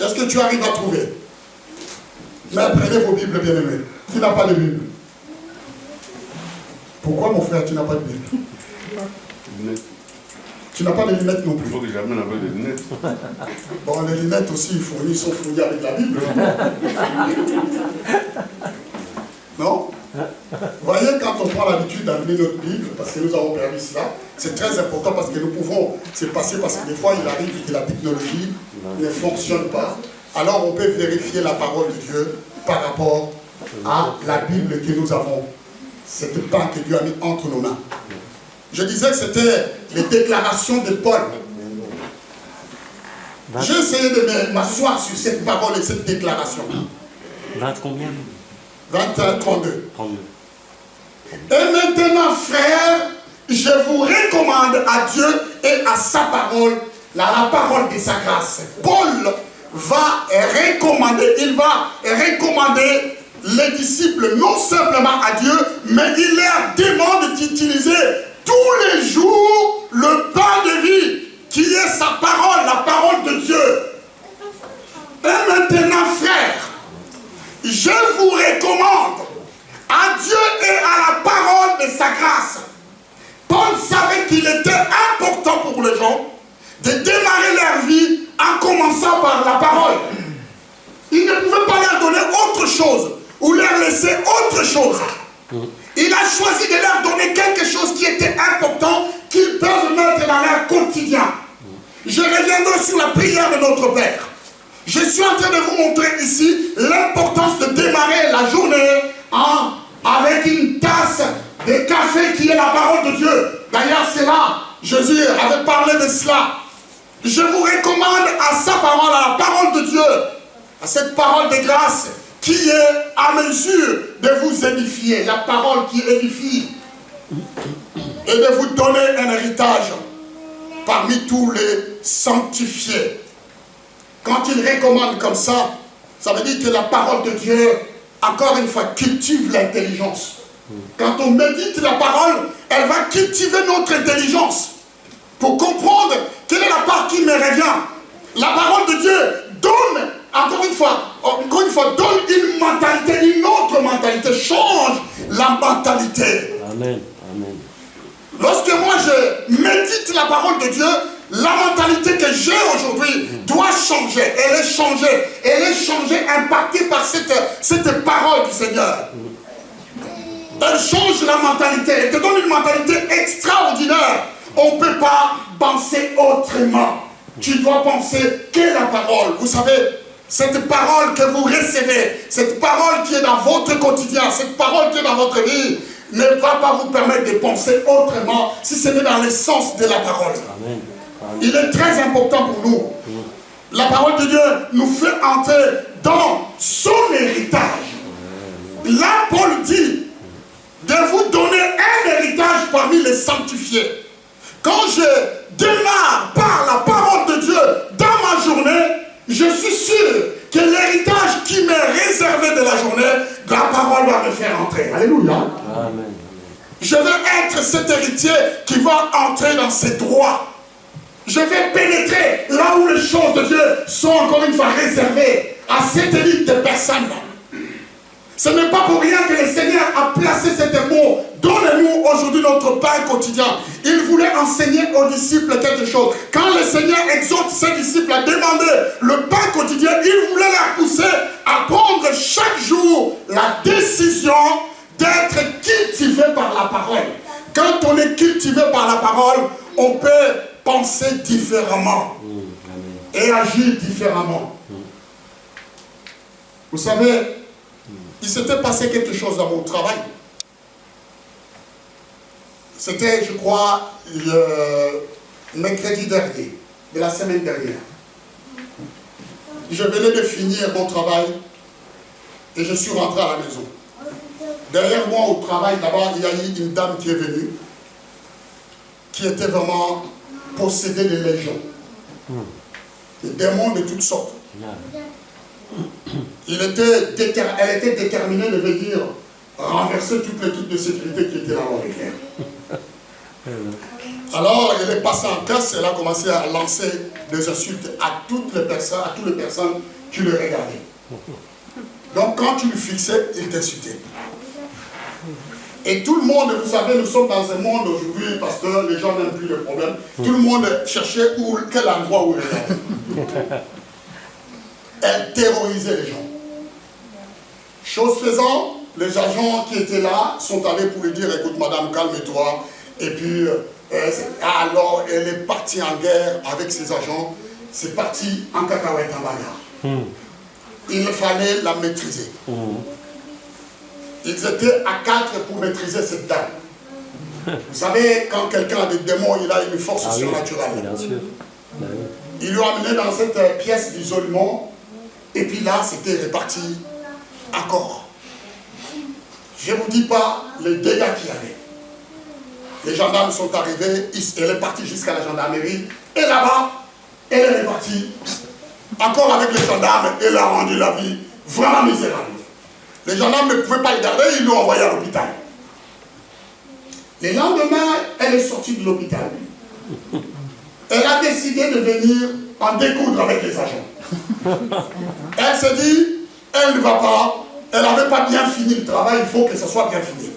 Est-ce que tu arrives à trouver? Mais prenez vos Bibles, bien-aimés. Qui n'a pas de Bible? Pourquoi, mon frère, tu n'as pas de Bible? Tu n'as pas de lunettes non plus. Il faut que j'amène un peu de lunettes. Bon, les lunettes aussi, ils sont fournis avec la Bible. Non? Voyez, quand on prend l'habitude d'amener notre Bible, parce que nous avons permis cela, c'est très important parce que nous pouvons se passer, parce que des fois, il arrive que la technologie ne fonctionne pas. Alors, on peut vérifier la parole de Dieu par rapport à la Bible que nous avons. Cette pain que Dieu a mis entre nos mains. Je disais que c'était les déclarations de Paul. J'ai essayé de m'asseoir sur cette parole et cette déclaration. 20 combien? 21, 32. 32. Et maintenant, frères, je vous recommande à Dieu et à sa parole, la parole de sa grâce. Paul va recommander, il va recommander les disciples non simplement à Dieu, mais il leur demande d'utiliser tous les jours le pain de vie, qui est sa parole, la parole de Dieu. Et maintenant, frères, je vous recommande à Dieu et à la parole de sa grâce. Paul savait qu'il était important pour les gens de démarrer leur vie en commençant par la parole. Il ne pouvait pas leur donner autre chose ou leur laisser autre chose. Il a choisi de leur donner quelque chose qui était important, qu'ils peuvent mettre dans leur quotidien. Je reviendrai sur la prière de notre Père. Je suis en train de vous montrer ici l'importance de démarrer la journée avec une tasse de café qui est la parole de Dieu. D'ailleurs, c'est là, Jésus avait parlé de cela. Je vous recommande à sa parole, à la parole de Dieu, à cette parole de grâce qui est à mesure de vous édifier, la parole qui édifie, et de vous donner un héritage parmi tous les sanctifiés. Quand il recommande comme ça veut dire que la parole de Dieu, encore une fois, cultive l'intelligence. Quand on médite la parole, elle va cultiver notre intelligence pour comprendre quelle est la part qui me revient. La parole de Dieu donne, encore une fois, donne une mentalité, une autre mentalité, change la mentalité. Amen. Amen. Lorsque moi je médite la parole de Dieu, la mentalité que j'ai aujourd'hui doit changer. Elle est changée, impactée par cette parole du Seigneur. Elle change la mentalité, elle te donne une mentalité extraordinaire. On ne peut pas penser autrement. Tu dois penser que la parole. Vous savez, cette parole que vous recevez, cette parole qui est dans votre quotidien, cette parole qui est dans votre vie, ne va pas vous permettre de penser autrement si ce n'est dans le sens de la parole. Amen. Amen. Il est très important pour nous. La parole de Dieu nous fait entrer dans son héritage. Là, Paul dit de vous donner un héritage parmi les sanctifiés. Quand je démarre par la parole de Dieu dans ma journée, je suis sûr que l'héritage qui m'est réservé de la journée, la parole va me faire entrer. Alléluia. Amen. Je vais être cet héritier qui va entrer dans ses droits. Je vais pénétrer là où les choses de Dieu sont encore une fois réservées à cette élite de personnes. Ce n'est pas pour rien que le Seigneur a placé cet mot. Donnez-nous aujourd'hui notre pain quotidien. Il voulait enseigner aux disciples quelque chose. Quand le Seigneur exhorte ses disciples à demander le pain quotidien, il voulait les pousser à prendre chaque jour la décision d'être cultivé par la parole. Quand on est cultivé par la parole, on peut penser différemment et agir différemment. Vous savez, il s'était passé quelque chose dans mon travail. C'était, je crois, le mercredi dernier, de la semaine dernière. Je venais de finir mon travail et je suis rentré à la maison. Derrière moi au travail, là-bas, il y a eu une dame qui est venue, qui était vraiment possédée de légions. Des démons de toutes sortes. Elle était déterminée de venir renverser toute l'équipe de sécurité qui était là dans l'éclair. Alors, elle est passée en caisse, elle a commencé à lancer des insultes à toutes les personnes qui le regardaient. Donc, quand tu le fixais, il t'insultait. Et tout le monde, vous savez, nous sommes dans un monde aujourd'hui, parce que les gens n'aiment plus le problème. Tout le monde cherchait quel endroit où elle était. Elle terrorisait les gens. Chose faisant, les agents qui étaient là sont allés pour lui dire, écoute madame, calme-toi. Et puis, alors elle est partie en guerre avec ses agents. C'est parti en cacahuète, en bagarre. Il fallait la maîtriser. Ils étaient à 4 pour maîtriser cette dame. Vous savez, quand quelqu'un a des démons, il a une force surnaturelle. Bien sûr. Ils l'ont amené dans cette pièce d'isolement. Et puis là, c'était réparti encore. Je ne vous dis pas les dégâts qu'il y avait. Les gendarmes sont arrivés, elle est partie jusqu'à la gendarmerie. Et là-bas, elle est repartie. Encore avec les gendarmes, elle a rendu la vie vraiment misérable. Les gendarmes ne pouvaient pas le garder, ils l'ont envoyé à l'hôpital. Le lendemain, elle est sortie de l'hôpital. Elle a décidé de venir en découdre avec les agents. Elle s'est dit, elle ne va pas, elle n'avait pas bien fini le travail, il faut que ce soit bien fini.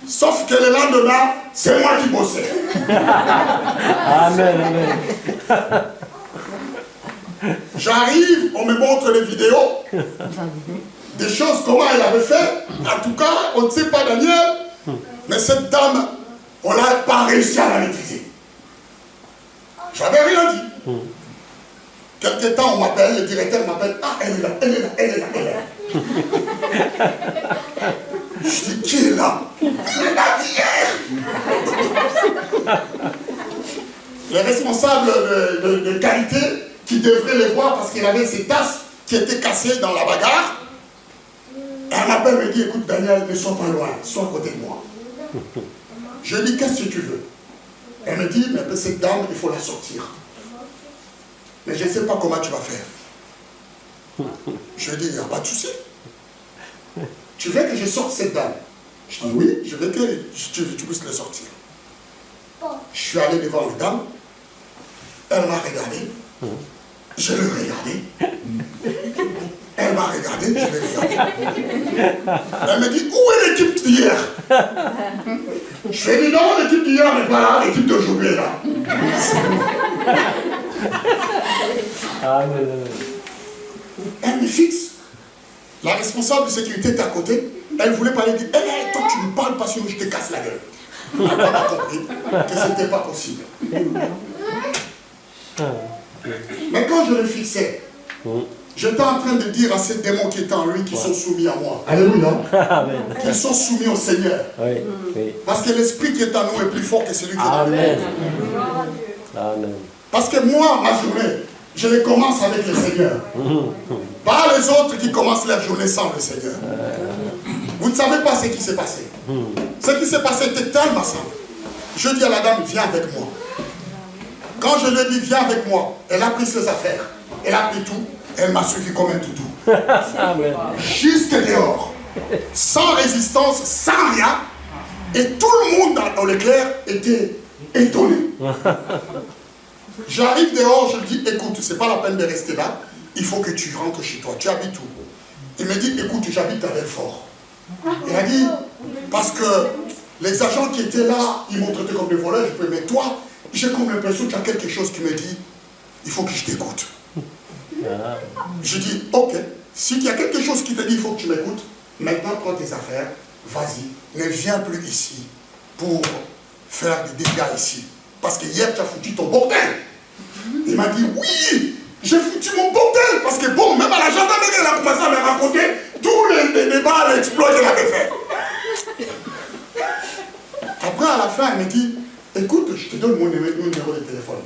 Sauf que le lendemain, c'est moi qui bossais. Amen, amen. J'arrive, on me montre les vidéos, des choses, comment elle avait fait. En tout cas, on ne sait pas Daniel, mais cette dame, on n'a pas réussi à la maîtriser. J'avais rien dit. Quelque temps, on m'appelle, le directeur m'appelle, ah, elle est là, elle est là, elle est là, elle est là. Je dis, qui est là? Elle est là d'hier. Les responsables de qualité qui devraient les voir parce qu'il avait ses tasses qui étaient cassées dans la bagarre. Elle m'appelle et me dit, écoute Daniel, ne sois pas loin, sois à côté de moi. Je lui dis, qu'est-ce que tu veux? Elle me dit, mais cette dame, il faut la sortir. Mais je ne sais pas comment tu vas faire. Je lui dis, il n'y a pas de souci. Tu veux que je sorte cette dame? Je dis, oui, je veux que tu puisses la sortir. Je suis allé devant la dame. Elle m'a regardé. Je l'ai regardé. Elle m'a regardé, je l'ai regardé. Elle me dit, où est l'équipe d'hier? Je lui ai dit, non, l'équipe d'hier n'est pas là, l'équipe d'aujourd'hui est là. Elle me fixe. La responsable de sécurité est à côté. Elle voulait parler, elle dit, hey, toi tu me parles pas sinon je te casse la gueule. Elle a compris que ce n'était pas possible. Mais quand je le fixais, j'étais en train de dire à ces démons qui étaient en lui, qui sont soumis à moi. Alléluia. Qu'ils sont soumis au Seigneur. Oui, oui. Parce que l'esprit qui est en nous est plus fort que celui qui est en nous. Amen. Parce que moi, ma journée, je les commence avec le Seigneur. Pas les autres qui commencent leur journée sans le Seigneur. Vous ne savez pas ce qui s'est passé. Ce qui s'est passé était tellement simple. Je dis à la dame, viens avec moi. Quand je lui ai dit, viens avec moi, elle a pris ses affaires. Elle a pris tout. Elle m'a suivi comme un toutou. Jusque dehors. Sans résistance, sans rien. Et tout le monde dans l'éclair était étonné. J'arrive dehors, je lui dis, écoute, c'est pas la peine de rester là. Il faut que tu rentres chez toi. Tu habites où? Il me dit, écoute, j'habite à Belfort. Il a dit, parce que les agents qui étaient là, ils m'ont traité comme des voleurs. Je peux, mais toi, j'ai comme l'impression qu'il y a quelque chose qui me dit, il faut que je t'écoute. Je dis, ok, s'il y a quelque chose qui te dit, il faut que tu m'écoutes, maintenant prends tes affaires, vas-y, ne viens plus ici pour faire des dégâts ici. Parce que hier, tu as foutu ton bordel. Il m'a dit, oui, j'ai foutu mon bordel. Parce que bon, même à la gendarmerie, elle a commencé à me raconter tous les débats, l'exploit qu'elle avait fait. Après, à la fin, elle me dit, écoute, je te donne mon numéro de téléphone.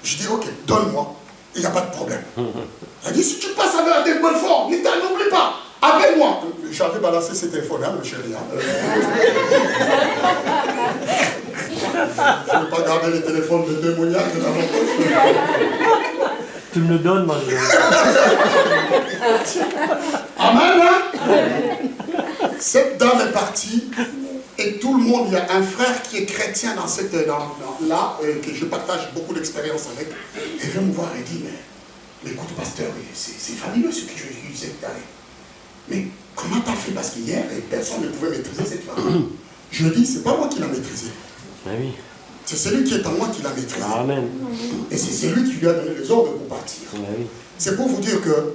Je dis, ok, donne-moi, il n'y a pas de problème. Elle dit, si tu passes avec des Belfort, n'oublie pas, appelle-moi. Je J'avais balancé ce téléphone, hein, mon chéri. Hein. Je ne vais pas garder les téléphones de démoniaques dans mon poche. Tu me le donnes, moi. Amen. Hein? Cette dame est partie et tout le monde, il y a un frère qui est chrétien dans cette là, que je partage beaucoup d'expérience avec. Il vient me voir et dit, mais écoute pasteur, c'est fabuleux ce que je disais tout à l'heure. Mais comment t'as fait? Parce qu'hier, personne ne pouvait maîtriser cette femme. Je dis, c'est pas moi qui l'a maîtrisée. Ah oui. C'est celui qui est en moi qui l'a maîtrisé. Amen. Et c'est celui qui lui a donné les ordres pour partir. Ah oui. C'est pour vous dire que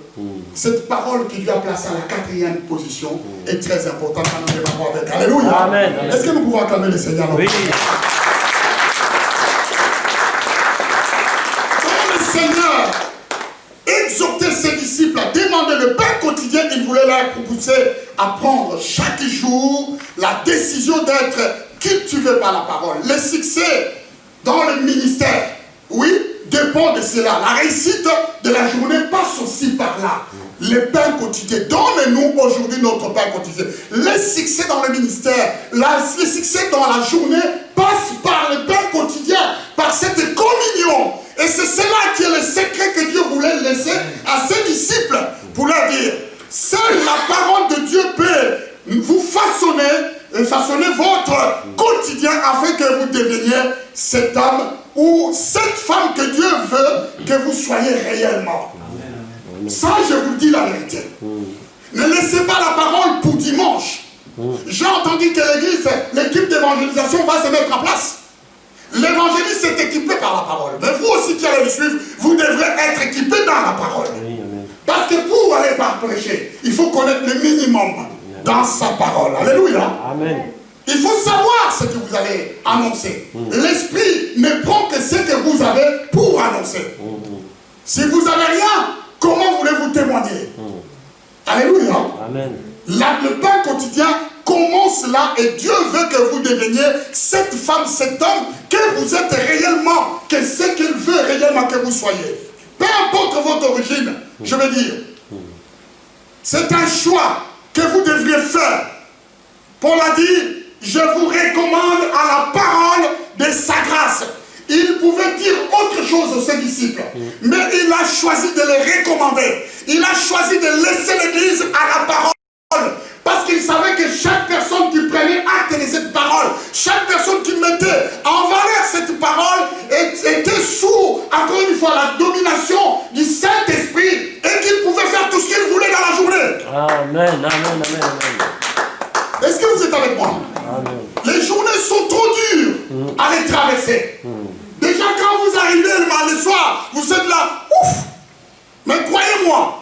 cette parole qui lui a placé à la 4e position est très importante. Avec. Alléluia. Amen. Est-ce que nous pouvons acclamer le Seigneur? Oui. Quand le Seigneur exhortait ses disciples à demander le pain quotidien, il voulait leur pousser à prendre chaque jour la décision d'être cultivé par la parole. Le succès dans le ministère, oui, dépend de cela. La réussite de la journée passe aussi par là. Le pain quotidien. Donne-nous aujourd'hui notre pain quotidien. Le succès dans le ministère, le succès dans la journée passe par le pain quotidien, par cette communion. Et c'est cela qui est le secret que Dieu voulait laisser à ses disciples pour leur dire, seule la parole de Dieu peut vous façonner votre quotidien afin que vous deveniez cet homme ou cette femme que Dieu veut que vous soyez réellement. Ça, je vous dis la vérité. Ne laissez pas la parole pour dimanche. J'ai entendu que l'église, l'équipe d'évangélisation va se mettre en place. L'évangéliste est équipé par la parole. Mais vous aussi qui allez le suivre, vous devrez être équipé dans la parole. Parce que pour aller par prêcher, il faut connaître le minimum dans sa parole. Alléluia. Amen. Il faut savoir ce que vous allez annoncer. L'esprit ne prend que ce que vous avez pour annoncer. Si vous n'avez rien, comment voulez-vous témoigner? Alléluia. Amen. Le pain quotidien commence là et Dieu veut que vous deveniez cette femme, cet homme, que vous êtes réellement, que ce qu'il veut réellement que vous soyez. Peu importe votre origine, je veux dire. C'est un choix que vous devriez faire. Paul a dit, je vous recommande à la parole de sa grâce. Il pouvait dire autre chose aux ses disciples, mais il a choisi de les recommander. Il a choisi de laisser l'église à la parole. Parce qu'il savait que chaque personne qui prenait acte de cette parole, chaque personne qui mettait en valeur cette parole était sous, encore une fois, la domination du Saint-Esprit et qu'il pouvait faire tout ce qu'il voulait dans la journée. Amen, amen, amen, amen. Est-ce que vous êtes avec moi? Amen. Les journées sont trop dures à les traverser. Déjà quand vous arrivez le soir, vous êtes là, ouf! Mais croyez-moi,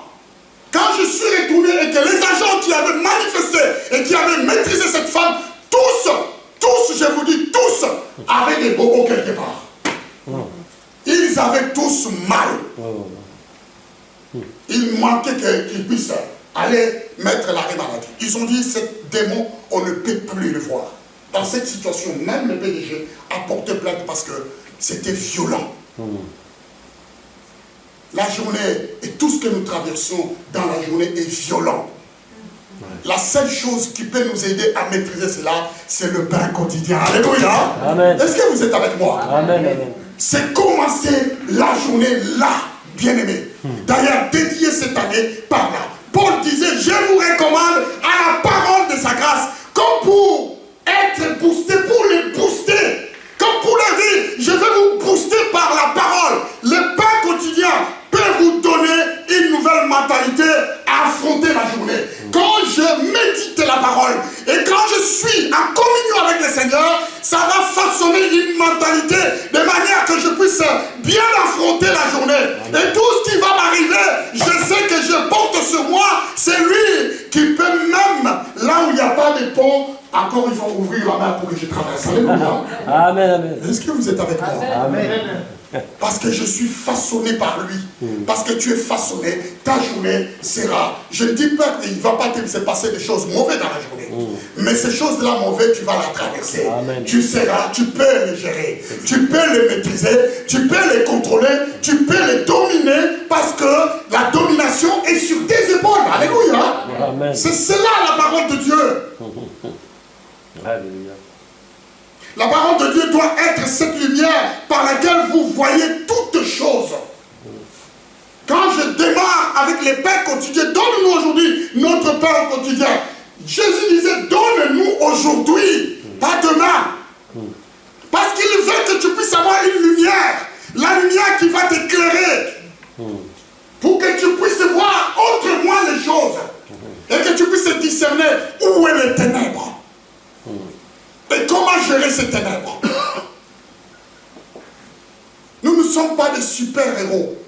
quand je suis retourné et que les agents qui avaient manifesté et qui avaient maîtrisé cette femme, tous, je vous dis tous, avaient des bobos quelque part. Ils avaient tous mal. Il manquait qu'ils puissent aller mettre l'arrêt maladie. Ils ont dit, ce démon, on ne peut plus le voir. Dans cette situation, même le PDG a porté plainte parce que c'était violent. La journée et tout ce que nous traversons dans la journée est violent. La seule chose qui peut nous aider à maîtriser cela, c'est le pain quotidien. Alléluia. Est-ce que vous êtes avec moi? Amen. C'est commencer la journée là, bien-aimé. D'ailleurs, dédié cette année par là. Paul disait, je vous recommande à la parole de sa grâce, comme pour être boosté, pour les booster. Comme pour leur dire, je vais vous booster par la parole. Le pain quotidien peut vous donner une nouvelle mentalité à affronter la journée. Quand je médite la parole et quand je suis en communion avec le Seigneur, ça va façonner une mentalité de manière que je puisse bien affronter la journée. Et tout ce qui va m'arriver, je sais que je porte sur moi, c'est lui qui peut même, là où il n'y a pas de pont, encore il faut ouvrir la main pour que je traverse. Alléluia. Amen. Est-ce que vous êtes avec moi? Amen. Parce que je suis façonné par lui. Parce que tu es façonné, ta journée sera. Je ne dis pas qu'il ne va pas te passer des choses mauvaises dans la journée. Mais ces choses-là mauvaises, tu vas la traverser. Amen. Tu seras, tu peux les gérer. Tu peux les maîtriser. Tu peux les contrôler. Tu peux les dominer. Parce que la domination est sur tes épaules. Alléluia. Amen. Amen. C'est cela la parole de Dieu. Alléluia. La parole de Dieu doit être cette lumière par laquelle vous voyez toutes choses. Quand je démarre avec les pains quotidiens, donne-nous aujourd'hui notre pain quotidien. Jésus disait, donne-nous aujourd'hui, pas demain. Parce qu'il veut que tu puisses avoir une lumière. La lumière qui va t'éclairer. Pour que tu puisses voir autrement les choses. Et que tu puisses discerner où est les ténèbres. Et comment gérer ces ténèbres. Nous ne sommes pas des super-héros.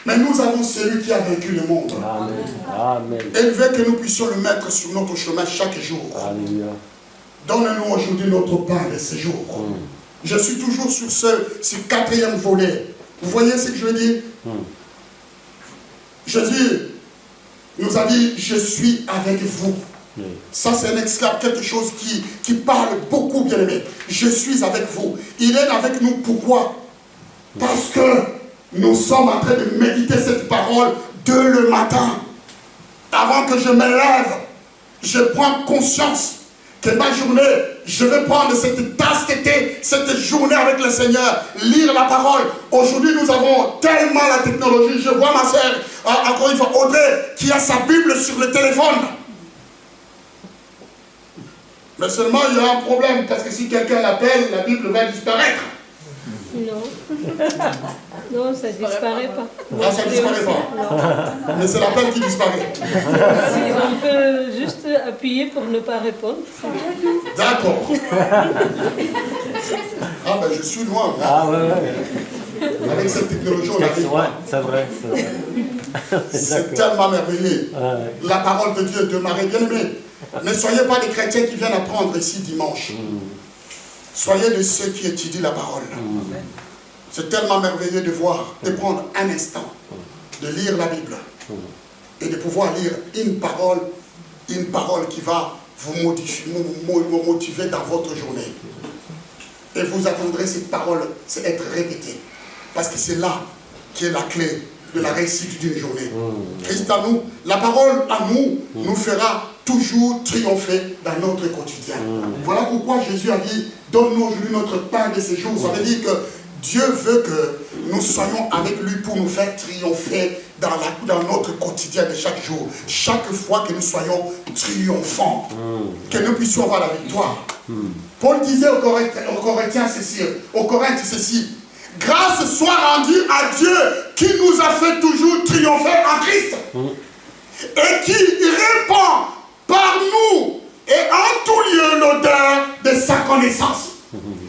Mais nous avons celui qui a vaincu le monde. Amen. Amen. Et il veut que nous puissions le mettre sur notre chemin chaque jour. Alléluia. Donne-nous aujourd'hui notre pain de ce jour. Je suis toujours sur ce quatrième volet. Vous voyez ce que je veux dire? Jésus nous a dit, je suis avec vous. Ça, c'est un esclave, quelque chose qui parle beaucoup, bien aimé. Je suis avec vous. Il est avec nous, pourquoi? Parce que nous sommes en train de méditer cette parole dès le matin. Avant que je me lève, je prends conscience que ma journée, je vais prendre cette tasse de thé, cette journée avec le Seigneur, lire la parole. Aujourd'hui, nous avons tellement la technologie. Je vois ma soeur, encore une fois, Audrey, qui a sa Bible sur le téléphone. Mais seulement, il y a un problème, parce que si quelqu'un l'appelle, la Bible va disparaître. Non. Non, ça ne disparaît pas. Ah, ça ne disparaît pas. Mais c'est l'appel qui disparaît. On peut juste appuyer pour ne pas répondre. D'accord. Ah ben je suis loin. Ah ouais. Avec cette technologie, on arrive. Ouais, c'est vrai. C'est tellement merveilleux. Ouais. La parole de Dieu demeure bien aimée. Ne soyez pas des chrétiens qui viennent apprendre ici dimanche. Soyez de ceux qui étudient la parole. C'est tellement merveilleux de voir, de prendre un instant, de lire la Bible et de pouvoir lire une parole qui va vous motiver dans votre journée. Et vous attendrez cette parole être répétée. Parce que c'est là qui est la clé de la réussite d'une journée. Christ à nous, la parole à nous, nous fera toujours triompher dans notre quotidien. Voilà pourquoi Jésus a dit, donne-nous aujourd'hui notre pain de ces jours. Ça veut dire que Dieu veut que nous soyons avec lui pour nous faire triompher dans notre quotidien de chaque jour. Chaque fois que nous soyons triomphants, que nous puissions avoir la victoire. Paul disait aux Corinthiens ceci, grâce soit rendue à Dieu qui nous a fait toujours triompher en Christ et qui répand par nous et en tout lieu l'odeur de sa connaissance.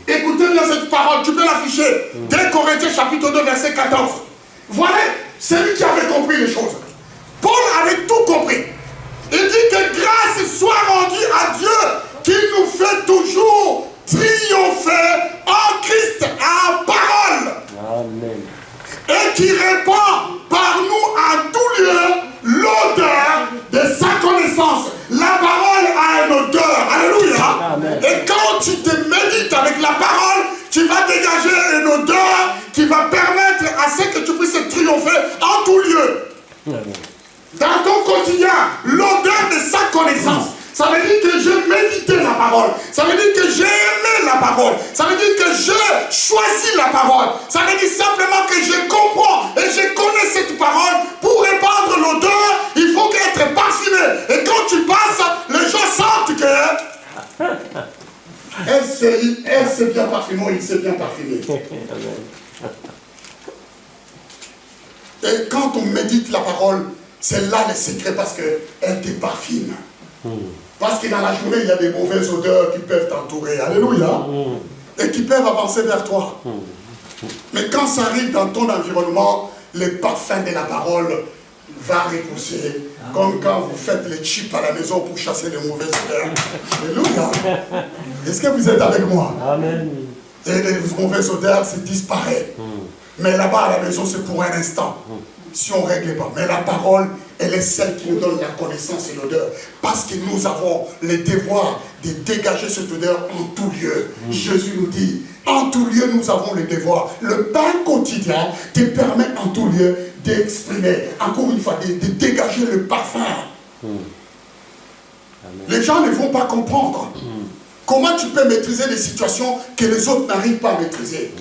Écoutez bien cette parole, tu peux l'afficher. 2 Corinthiens chapitre 2 verset 14. Voilà, c'est lui qui avait compris les choses. Paul avait tout compris. Il dit que grâce soit rendue à Dieu qui nous fait toujours triompher en Christ en parole. Amen. Et qui répand par nous en tout lieu l'odeur de sa connaissance. La parole a une odeur. Alléluia. Amen. Et quand tu te médites avec la parole, tu vas dégager une odeur qui va permettre à ce que tu puisses triompher en tout lieu. Amen. Dans ton quotidien, l'odeur de sa connaissance. Ça veut dire que je méditais la parole. Ça veut dire que j'ai aimé la parole. Ça veut dire que je choisis la parole. Ça veut dire simplement que je comprends et je connais cette parole. Pour répandre l'odeur, il faut être parfumé. Et quand tu passes, les gens sentent que elle s'est bien parfumée, il s'est bien parfumé. Et quand on médite la parole, c'est là le secret parce qu'elle te parfume. Parce que dans la journée, il y a des mauvaises odeurs qui peuvent t'entourer. Alléluia. Et qui peuvent avancer vers toi. Mais quand ça arrive dans ton environnement, le parfum de la parole va repousser. Comme quand vous faites les chips à la maison pour chasser les mauvaises odeurs. Alléluia. Est-ce que vous êtes avec moi? Amen. Et les mauvaises odeurs, ça disparaît. Mais là-bas, à la maison, c'est pour un instant. Si on ne règle pas. Mais la parole, elle est celle qui nous donne la connaissance et l'odeur. Parce que nous avons le devoir de dégager cette odeur en tout lieu. Jésus nous dit, en tout lieu, nous avons le devoir. Le pain quotidien te permet en tout lieu d'exprimer, encore une fois, de dégager le parfum Les gens ne vont pas comprendre. Comment tu peux maîtriser des situations que les autres n'arrivent pas à maîtriser?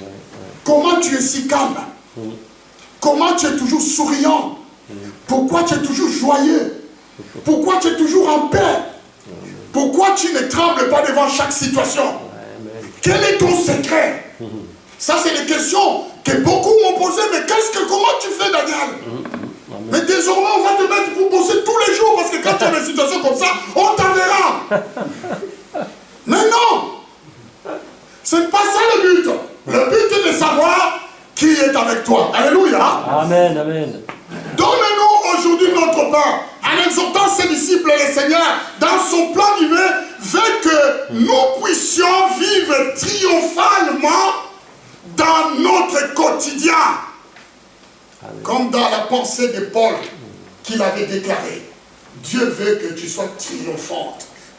Comment tu es si calme? Comment tu es toujours souriant? Pourquoi tu es toujours joyeux? Pourquoi tu es toujours en paix? Pourquoi tu ne trembles pas devant chaque situation? Quel est ton secret? Ça, c'est des questions que beaucoup m'ont posées. Mais comment tu fais, Daniel? Mais désormais, on va te mettre pour bosser tous les jours, parce que quand tu as des situations comme ça, on t'enverra. Mais non! Ce n'est pas ça le but. Le but est de savoir qui est avec toi. Alléluia. Amen, amen. Donne-nous aujourd'hui notre pain, en exhortant ses disciples et le Seigneur, dans son plan divin, veut que nous puissions vivre triomphalement dans notre quotidien. Amen. Comme dans la pensée de Paul, qu'il avait déclaré. Dieu veut que tu sois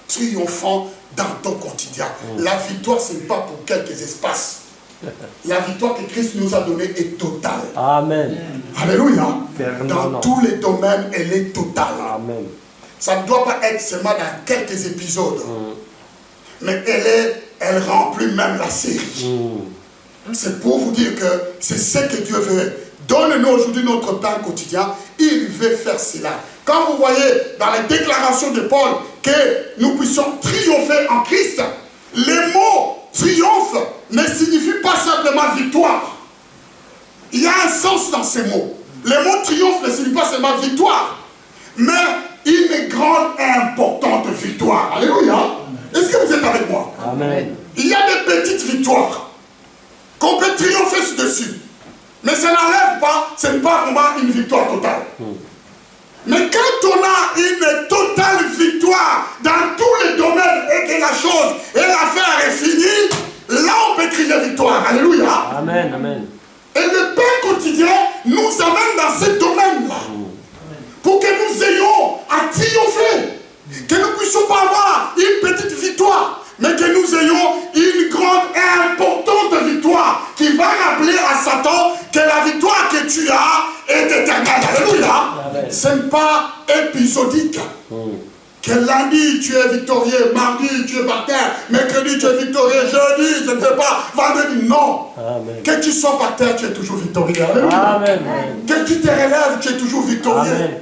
triomphant dans ton quotidien. La victoire, ce n'est pas pour quelques espaces. La victoire que Christ nous a donnée est totale. Amen. Alléluia. Dans tous les domaines, elle est totale. Amen. Ça ne doit pas être seulement dans quelques épisodes. Mais elle remplit même la série. C'est pour vous dire que c'est ce que Dieu veut. Donne-nous aujourd'hui notre pain quotidien. Il veut faire cela. Quand vous voyez dans les déclarations de Paul que nous puissions triompher en Christ, les mots triomphe ne signifie pas simplement victoire. Il y a un sens dans ces mots. Le mot triomphe ne signifie pas seulement victoire, mais une grande et importante victoire. Alléluia. Est-ce que vous êtes avec moi? Amen. Il y a des petites victoires qu'on peut triompher dessus. Mais ça n'enlève pas, ce n'est pas vraiment une victoire totale. Mais quand on a une totale victoire dans tous les domaines et que la chose et l'affaire est finie, là on peut crier victoire. Alléluia. Amen, amen. Et le pain quotidien nous amène dans ce domaine-là. Pour que nous ayons à triompher. Que nous ne puissions pas avoir une petite victoire, mais que nous ayons une grande et importante victoire qui va rappeler à Satan que la victoire que tu as est éternelle. Alléluia. Ce n'est pas épisodique. Que lundi tu es victorieux, mardi tu es par terre, mercredi tu es victorieux, jeudi, je ne sais pas, vendredi, non. Amen. Que tu sois par terre, tu es toujours victorieux. Alléluia. Amen. Que tu te relèves, tu es toujours victorieux. Amen.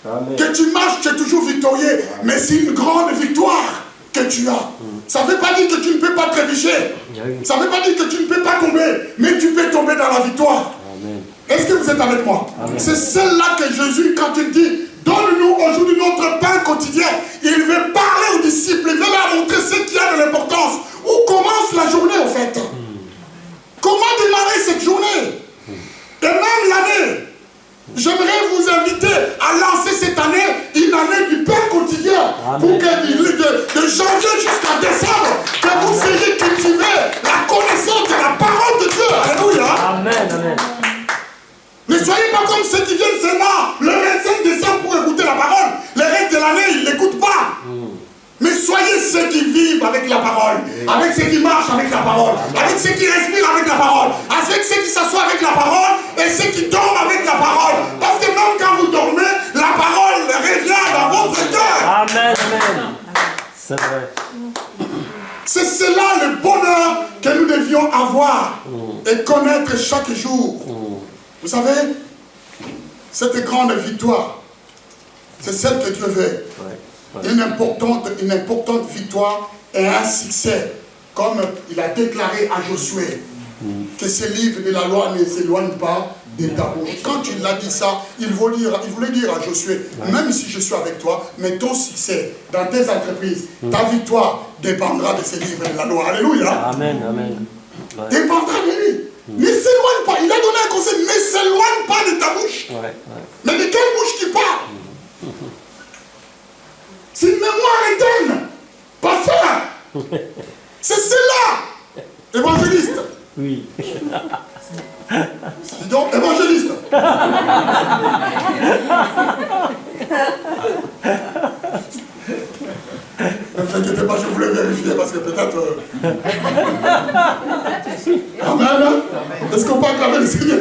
Amen. Que tu marches, tu es toujours victorieux. Mais c'est une grande victoire que tu as. Ça ne veut pas dire que tu ne peux pas trébucher. Ça ne veut pas dire que tu ne peux pas tomber. Mais tu peux tomber dans la victoire. Est-ce que vous êtes avec moi? C'est celle-là que Jésus, quand il dit, donne-nous aujourd'hui notre pain quotidien, il veut parler aux disciples, il veut leur montrer ce qui a de l'importance. Où commence la journée en fait? Comment démarrer cette journée? Et même l'année. J'aimerais vous inviter à lancer cette année une année du pain quotidien. Pour que de janvier jusqu'à décembre, que vous ayez cultivé la connaissance de la parole de Dieu. Alléluia. Amen, amen. Ne soyez pas comme ceux qui viennent seulement le 25 décembre pour écouter la parole. Le reste de l'année, ils ne l'écoutent pas. Mais soyez ceux qui vivent avec la parole, avec ceux qui marchent avec la parole, avec ceux qui respirent avec la parole, avec ceux qui s'assoient avec la parole et ceux qui dorment avec la parole. Parce que même quand vous dormez, la parole revient dans votre cœur. Amen, amen. C'est vrai. C'est cela le bonheur que nous devions avoir et connaître chaque jour. Vous savez, cette grande victoire, c'est celle que Dieu veut. Une importante victoire et un succès, comme il a déclaré à Josué, que ce livre de la loi ne s'éloigne pas de ta bouche. Quand il a dit ça, il voulait dire à Josué, même si je suis avec toi, mais ton succès dans tes entreprises, ta victoire dépendra de ce livre de la loi. Alléluia. Amen, amen. Dépendra de lui. Ne s'éloigne pas. Il a donné un conseil, ne s'éloigne pas de ta bouche. Mais de quelle bouche qui parle? C'est une mémoire éternelle. Pasteur. C'est cela. Évangéliste. Oui. Dis donc, évangéliste. Ne vous inquiétez pas, je voulais vérifier parce que peut-être... Amen. Est-ce qu'on peut acclamer le Seigneur?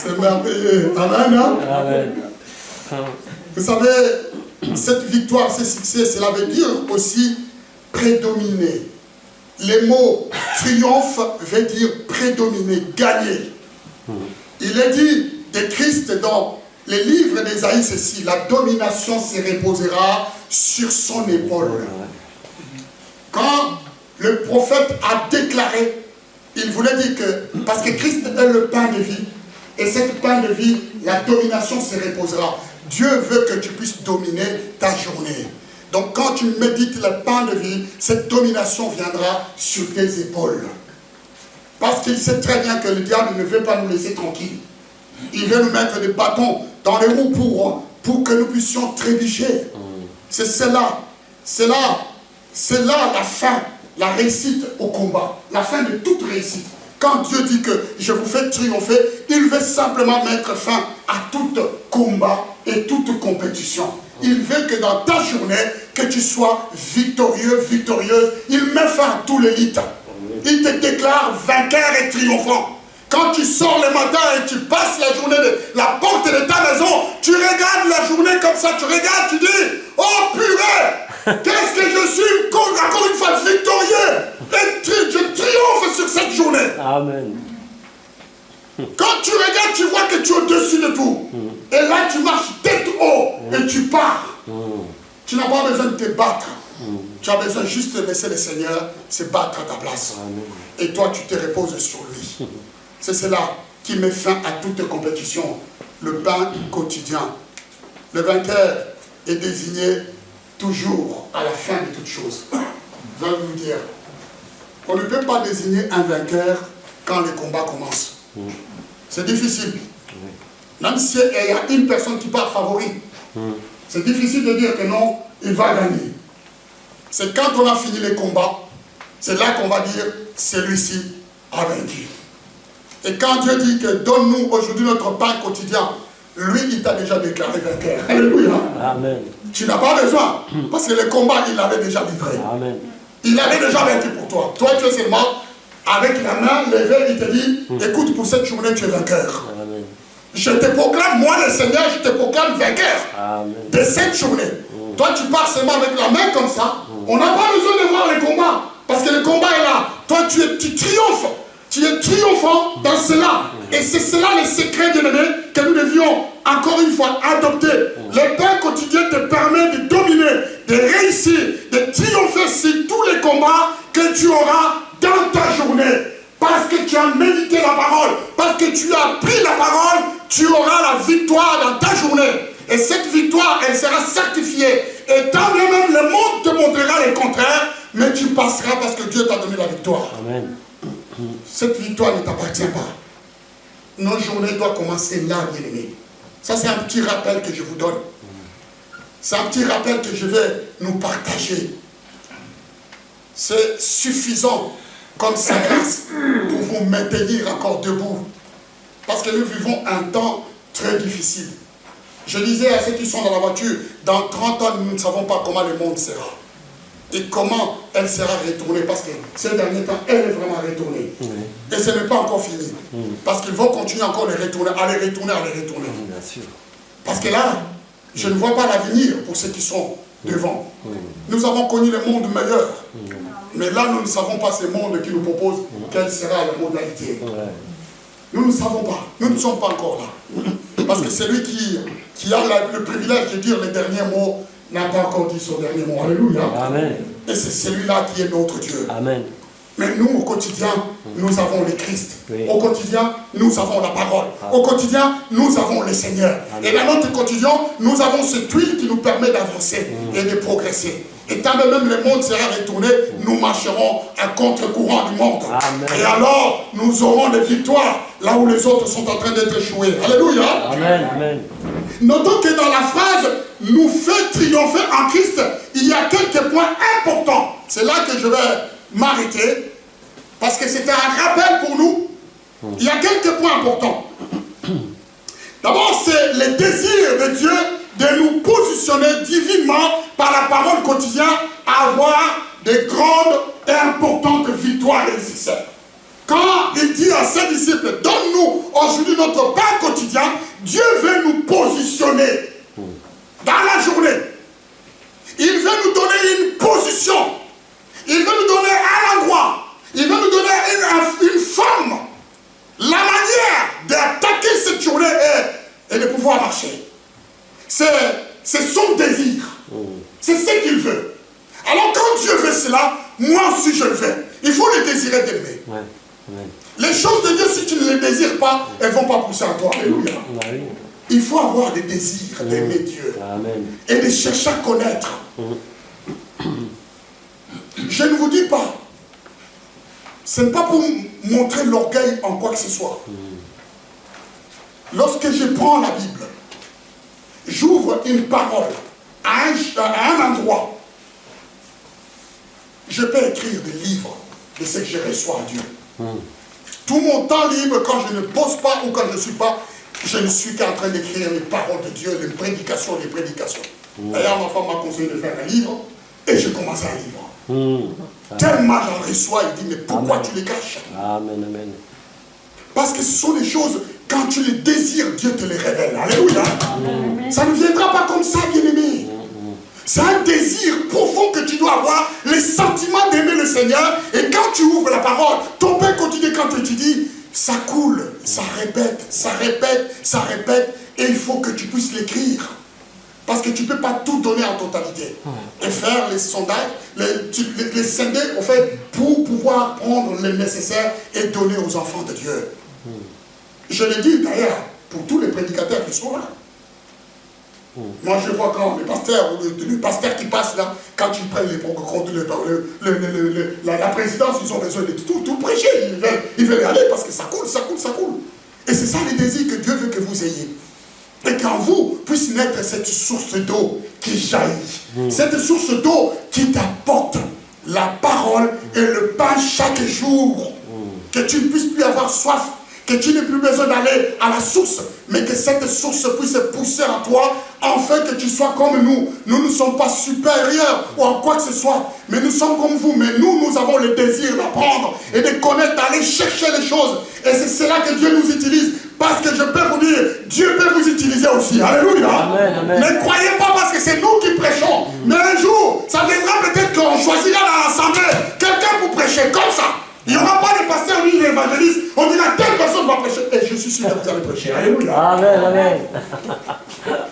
C'est merveilleux. Amen. Hein? Amen. Vous savez, cette victoire, ce succès, cela veut dire aussi prédominer. Les mots triomphe veut dire prédominer, gagner. Il est dit de Christ dans les livres d'Ésaïe ceci, la domination se reposera sur son épaule. Quand le prophète a déclaré, il voulait dire que, parce que Christ est le pain de vie, et cette pain de vie, la domination se reposera. Dieu veut que tu puisses dominer ta journée. Donc quand tu médites le pain de vie, cette domination viendra sur tes épaules. Parce qu'il sait très bien que le diable ne veut pas nous laisser tranquilles. Il veut nous mettre des bâtons dans les roues pour que nous puissions trébucher. C'est là la fin, la réussite au combat. La fin de toute réussite. Quand Dieu dit que je vous fais triompher, il veut simplement mettre fin à tout combat et toute compétition. Il veut que dans ta journée, que tu sois victorieux, victorieuse. Il met fin à tout l'élite. Il te déclare vainqueur et triomphant. Quand tu sors le matin et tu passes la journée de la porte de ta maison, tu regardes la journée comme ça, tu regardes, tu dis, oh purée, qu'est-ce que je suis encore une fois victorieux. Et je triomphe sur cette journée. Amen. Quand tu regardes, tu vois que tu es au-dessus de tout. Et là, tu marches tête haut et tu pars. Tu n'as pas besoin de te battre. Tu as besoin juste de laisser le Seigneur se battre à ta place. Amen. Et toi, tu te reposes sur lui. C'est cela qui met fin à toute compétition. Le pain quotidien. Le vainqueur est désigné toujours à la fin de toute chose. Je vais vous dire, on ne peut pas désigner un vainqueur quand le combat commence. C'est difficile. Même s'il y a une personne qui part favori, c'est difficile de dire que non, il va gagner. C'est quand on a fini les combats, c'est là qu'on va dire, celui-ci a vaincu. Et quand Dieu dit que donne-nous aujourd'hui notre pain quotidien, lui, il t'a déjà déclaré vainqueur. Alléluia. Amen. Tu n'as pas besoin, parce que le combat, il l'avait déjà livré. Amen. Il avait déjà vaincu pour toi. Toi, tu es seulement avec la main levée, il te dit, écoute, pour cette journée, tu es vainqueur. Amen. Je te proclame, moi le Seigneur, je te proclame vainqueur Amen. de cette journée. Toi, tu pars seulement avec la main comme ça. On n'a pas besoin de voir le combat, parce que le combat est là. Toi, tu triomphes. Tu es triomphant dans cela. Et c'est cela le secret de l'année que nous devions encore une fois adopter. Le pain quotidien te permet de dominer, de réussir, de triompher sur tous les combats que tu auras dans ta journée. Parce que tu as médité la parole, parce que tu as pris la parole, tu auras la victoire dans ta journée. Et cette victoire, elle sera certifiée. Et tant bien même le monde te montrera le contraire, mais tu passeras parce que Dieu t'a donné la victoire. Amen. Cette victoire ne t'appartient pas. Nos journées doivent commencer là, bien-aimés. Ça, c'est un petit rappel que je vous donne. C'est un petit rappel que je vais nous partager. C'est suffisant comme sa grâce pour vous maintenir encore debout. Parce que nous vivons un temps très difficile. Je disais à ceux qui sont dans la voiture, dans 30 ans, nous ne savons pas comment le monde sera. Et comment elle sera retournée. Parce que ces derniers temps, elle est vraiment retournée. Et ce n'est pas encore fini. Parce qu'ils vont continuer encore à les retourner, à les retourner, à les retourner. Bien sûr. Parce que là, je ne vois pas l'avenir pour ceux qui sont devant. Nous avons connu le monde meilleur. Mais là, nous ne savons pas ce monde qui nous propose quelle sera la modalité. Nous ne savons pas. Nous ne sommes pas encore là. Parce que celui qui a le privilège de dire les derniers mots n'a pas encore dit son dernier mot. Alléluia. Amen. Et c'est celui-là qui est notre Dieu. Amen. Mais nous, au quotidien, nous avons le Christ. Oui. Au quotidien, nous avons la parole. Au quotidien, nous avons le Seigneur. Amen. Et dans notre quotidien, nous avons cette huile qui nous permet d'avancer et de progresser. Et tant que même le monde sera retourné, nous marcherons à contre-courant du monde. Amen. Et alors, nous aurons des victoires là où les autres sont en train d'être échoués. Alléluia. Amen. Amen. Notons que dans la phrase « nous fait triompher en Christ », il y a quelques points importants. C'est là que je vais m'arrêter, parce que c'est un rappel pour nous. Il y a quelques points importants. D'abord, c'est le désir de Dieu de nous positionner divinement par la parole quotidienne à avoir de grandes et importantes victoires et succès. Quand il dit à ses disciples, donne-nous aujourd'hui notre pain quotidien, Dieu veut nous positionner dans la journée. Il veut nous donner une position. Il veut nous donner un endroit. Il veut nous donner une forme. La manière d'attaquer cette journée et de pouvoir marcher. C'est son désir. C'est ce qu'il veut. Alors quand Dieu veut cela, moi aussi je le fais. Il faut le désirer d'aimer. Ouais. Amen. Les choses de Dieu, si tu ne les désires pas, elles ne vont pas pousser à toi. Alléluia. Oui. Il faut avoir des désirs d'aimer Dieu. Amen. Et de chercher à connaître. Je ne vous dis pas, ce n'est pas pour montrer l'orgueil en quoi que ce soit. Lorsque je prends la Bible, j'ouvre une parole à un endroit, je peux écrire des livres de ce que je reçois à Dieu. Tout mon temps libre, quand je ne pose pas ou quand je ne suis pas, je ne suis qu'en train d'écrire les paroles de Dieu, les prédications. D'ailleurs, ma femme m'a conseillé de faire un livre et je commence un livre. Tellement j'en reçois, il dit, mais pourquoi tu les caches? Amen, amen. Parce que ce sont des choses, quand tu les désires, Dieu te les révèle. Alléluia. Ça ne viendra pas comme ça, bien-aimé. C'est un désir profond que tu dois avoir, les sentiments d'aimer le Seigneur. Et quand tu ouvres la parole, ton Père continue quand tu étudies, ça coule, ça répète, ça répète, ça répète. Et il faut que tu puisses l'écrire. Parce que tu ne peux pas tout donner en totalité. Et faire les sondages, les scinder, en fait, pour pouvoir prendre le nécessaire et donner aux enfants de Dieu. Je le dis d'ailleurs pour tous les prédicateurs qui sont là. Moi, je vois quand les pasteurs, les pasteurs qui passent là, quand ils prennent la présidence, ils ont besoin de tout prêcher. Ils veulent y aller parce que ça coule, ça coule, ça coule. Et c'est ça les désirs que Dieu veut que vous ayez. Et qu'en vous puisse naître cette source d'eau qui jaillit. Cette source d'eau qui t'apporte la parole et le pain chaque jour. Que tu ne puisses plus avoir soif. Que tu n'aies plus besoin d'aller à la source, mais que cette source puisse pousser en toi, afin que tu sois comme nous. Nous ne sommes pas supérieurs ou en quoi que ce soit, mais nous sommes comme vous. Mais nous avons le désir d'apprendre et de connaître, d'aller chercher les choses. Et c'est cela que Dieu nous utilise. Parce que je peux vous dire, Dieu peut vous utiliser aussi. Alléluia. Amen, amen. Ne croyez pas parce que c'est nous qui prêchons. Mais un jour, ça viendra peut-être qu'on choisira dans l'assemblée quelqu'un pour prêcher comme ça. Il n'y aura pas de pasteur ni d'évangéliste. On dira telle personne va prêcher. Et je suis sûr que vous allez prêcher. Alléluia. Amen, amen.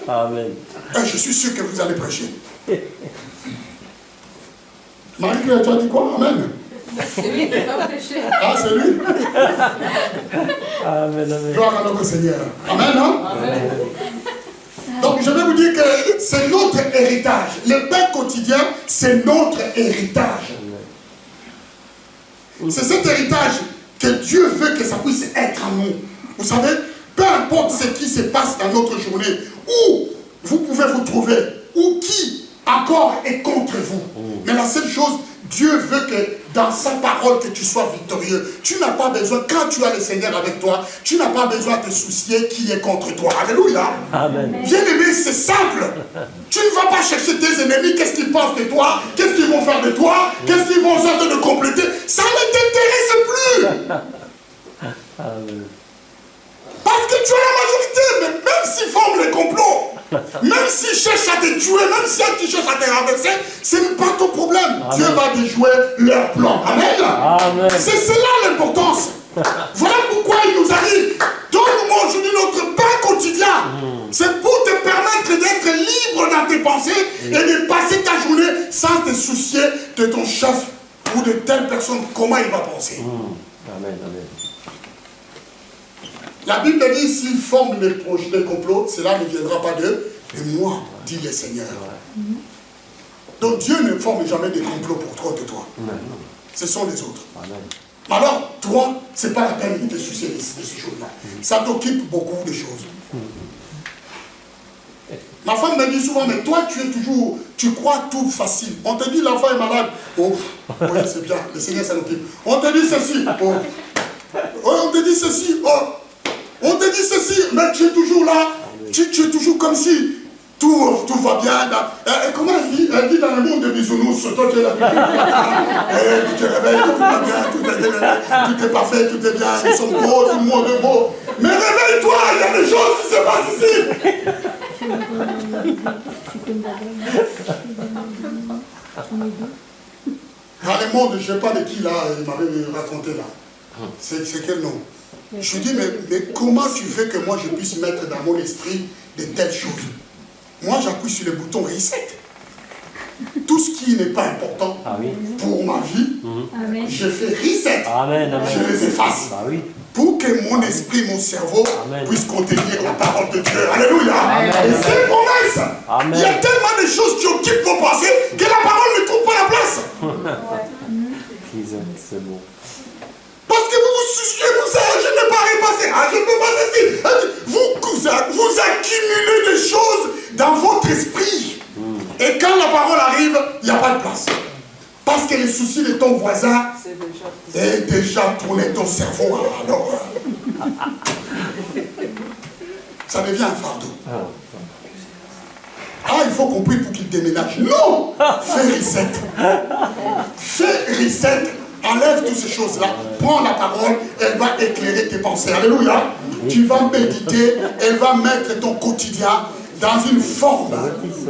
Amen. Et je suis sûr que vous allez prêcher. Marie-Claire, tu as dit quoi? Amen. C'est lui qui va prêcher. Ah, c'est lui? Amen, amen. Gloire à notre Seigneur. Amen, non? Amen. Donc, je vais vous dire que c'est notre héritage. Le pain quotidien, c'est notre héritage. C'est cet héritage que Dieu veut que ça puisse être en nous. Vous savez, peu importe ce qui se passe dans notre journée, où vous pouvez vous trouver, ou qui encore est contre vous. Mais la seule chose, Dieu veut que dans sa parole que tu sois victorieux. Tu n'as pas besoin, quand tu as le Seigneur avec toi, tu n'as pas besoin de te soucier qui est contre toi. Alléluia. Amen. Bien-aimé, c'est simple. Tu ne vas pas chercher tes ennemis, qu'est-ce qu'ils pensent de toi, qu'est-ce qu'ils vont faire de toi, qu'est-ce qu'ils vont sortir de compléter. Ça ne t'intéresse plus. Amen. Parce que tu as la majorité, mais même s'ils forment les complots, même s'ils cherchent à te tuer, même s'ils cherchent à te renverser, ce n'est pas ton problème. Amen. Dieu va déjouer leur plan. Amen. Amen. C'est cela l'importance. Voilà pourquoi il nous a dit, donne-moi aujourd'hui notre pain quotidien. C'est pour te permettre d'être libre dans tes pensées et de passer ta journée sans te soucier de ton chef ou de telle personne, comment il va penser. Amen, amen. La Bible dit, s'ils forment des projets de complot, cela ne viendra pas d'eux, mais moi, dit le Seigneur. Donc Dieu ne forme jamais des complots pour toi de toi. Ce sont les autres. Amen. Alors, toi, ce n'est pas la peine de te soucier de ces choses-là. Ça t'occupe beaucoup de choses. Ma femme me dit souvent, mais toi, tu crois tout facile. On te dit, l'enfant est malade. Oh, oui, c'est bien, le Seigneur s'en occupe. On te dit ceci. Oh, on te dit ceci. Oh, on te dit ceci, mais tu es toujours là. Tu es toujours comme si Tout va bien. Comment elle dit dans le monde des bisounours, toi qui es là. Tu te réveilles, tout va bien, tout est parfait, tout est bien, ils sont beaux, tout le monde est beau. Mais réveille-toi, il y a des choses qui se passent ici. Dans le monde, je ne sais pas de qui là, il m'avait raconté là. C'est quel nom? Je lui dis, mais comment tu veux que moi je puisse mettre dans mon esprit de telles choses? Moi, j'appuie sur le bouton reset. Tout ce qui n'est pas important pour ma vie, je fais reset. Je les efface. Pour que mon esprit, mon cerveau puisse contenir la parole de Dieu. Alléluia. Et c'est une promesse. Il y a tellement de choses qui occupent vos pensées que la parole ne trouve pas la place. C'est bon. Parce que vous vous souciez de ça, je n'ai pas repassé, je ne peux pas ceci. Vous accumulez des choses dans votre esprit. Et quand la parole arrive, il n'y a pas de place. Parce que les soucis de ton voisin est déjà tourné ton cerveau. Alors, ça devient un fardeau. Il faut qu'on prie pour qu'il déménage. Non! Fais reset. Fais reset. Enlève toutes ces choses-là. Prends la parole, elle va éclairer tes pensées. Alléluia. Tu vas méditer, elle va mettre ton quotidien dans une forme.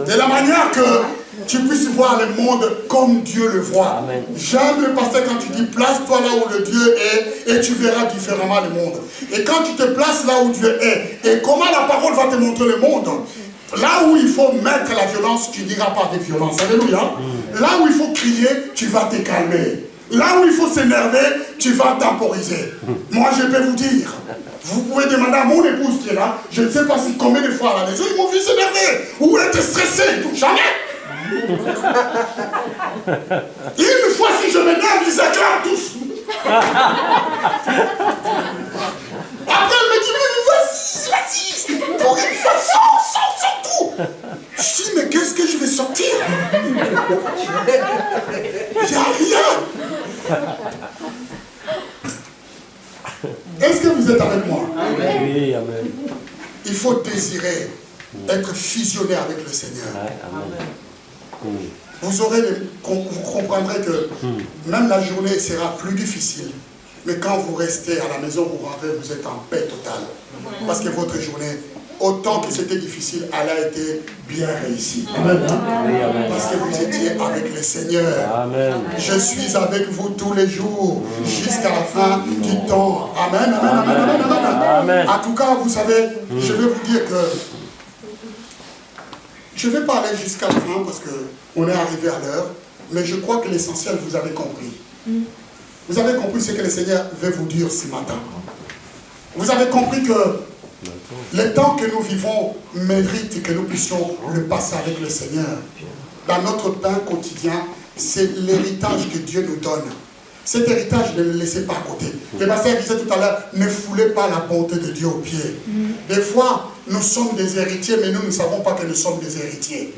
De la manière que tu puisses voir le monde comme Dieu le voit. J'aime le pasteur quand tu dis place-toi là où le Dieu est et tu verras différemment le monde. Et quand tu te places là où Dieu est et comment la parole va te montrer le monde, là où il faut mettre la violence, tu ne diras pas avec violence. Alléluia. Là où il faut crier, tu vas te calmer. Là où il faut s'énerver, tu vas temporiser. Moi, je peux vous dire, vous pouvez demander à mon épouse qui est là, je ne sais pas si combien de fois à la maison, ils m'ont vu s'énerver ou être stressé, jamais. Une fois, si je m'énerve, ils acclament tous. Après, elle me dit, mais vas-y, pour une fois, sors tout. Je dis, mais qu'est-ce que je vais sortir? Il n'y a rien. Est-ce que vous êtes avec moi? Oui, amen. Il faut désirer être fusionné avec le Seigneur. Vous comprendrez que même la journée sera plus difficile. Mais quand vous restez à la maison, vous rentrez, vous êtes en paix totale. Parce que votre journée, autant que c'était difficile, elle a été bien réussie. Amen. Parce que vous étiez avec le Seigneur. Amen. Je suis avec vous tous les jours, jusqu'à la fin du temps. Amen, amen, amen, amen, amen. Amen. En tout cas, vous savez, je vais vous dire que je ne vais pas aller jusqu'à la fin parce qu'on est arrivé à l'heure, mais je crois que l'essentiel, vous avez compris. Vous avez compris ce que le Seigneur veut vous dire ce matin. Vous avez compris que le temps que nous vivons mérite que nous puissions le passer avec le Seigneur. Dans notre pain quotidien, c'est l'héritage que Dieu nous donne. Cet héritage, ne le laissez pas à côté. Le pasteur disait tout à l'heure, ne foulez pas la bonté de Dieu aux pieds. Des fois, nous sommes des héritiers, mais nous ne savons pas que nous sommes des héritiers.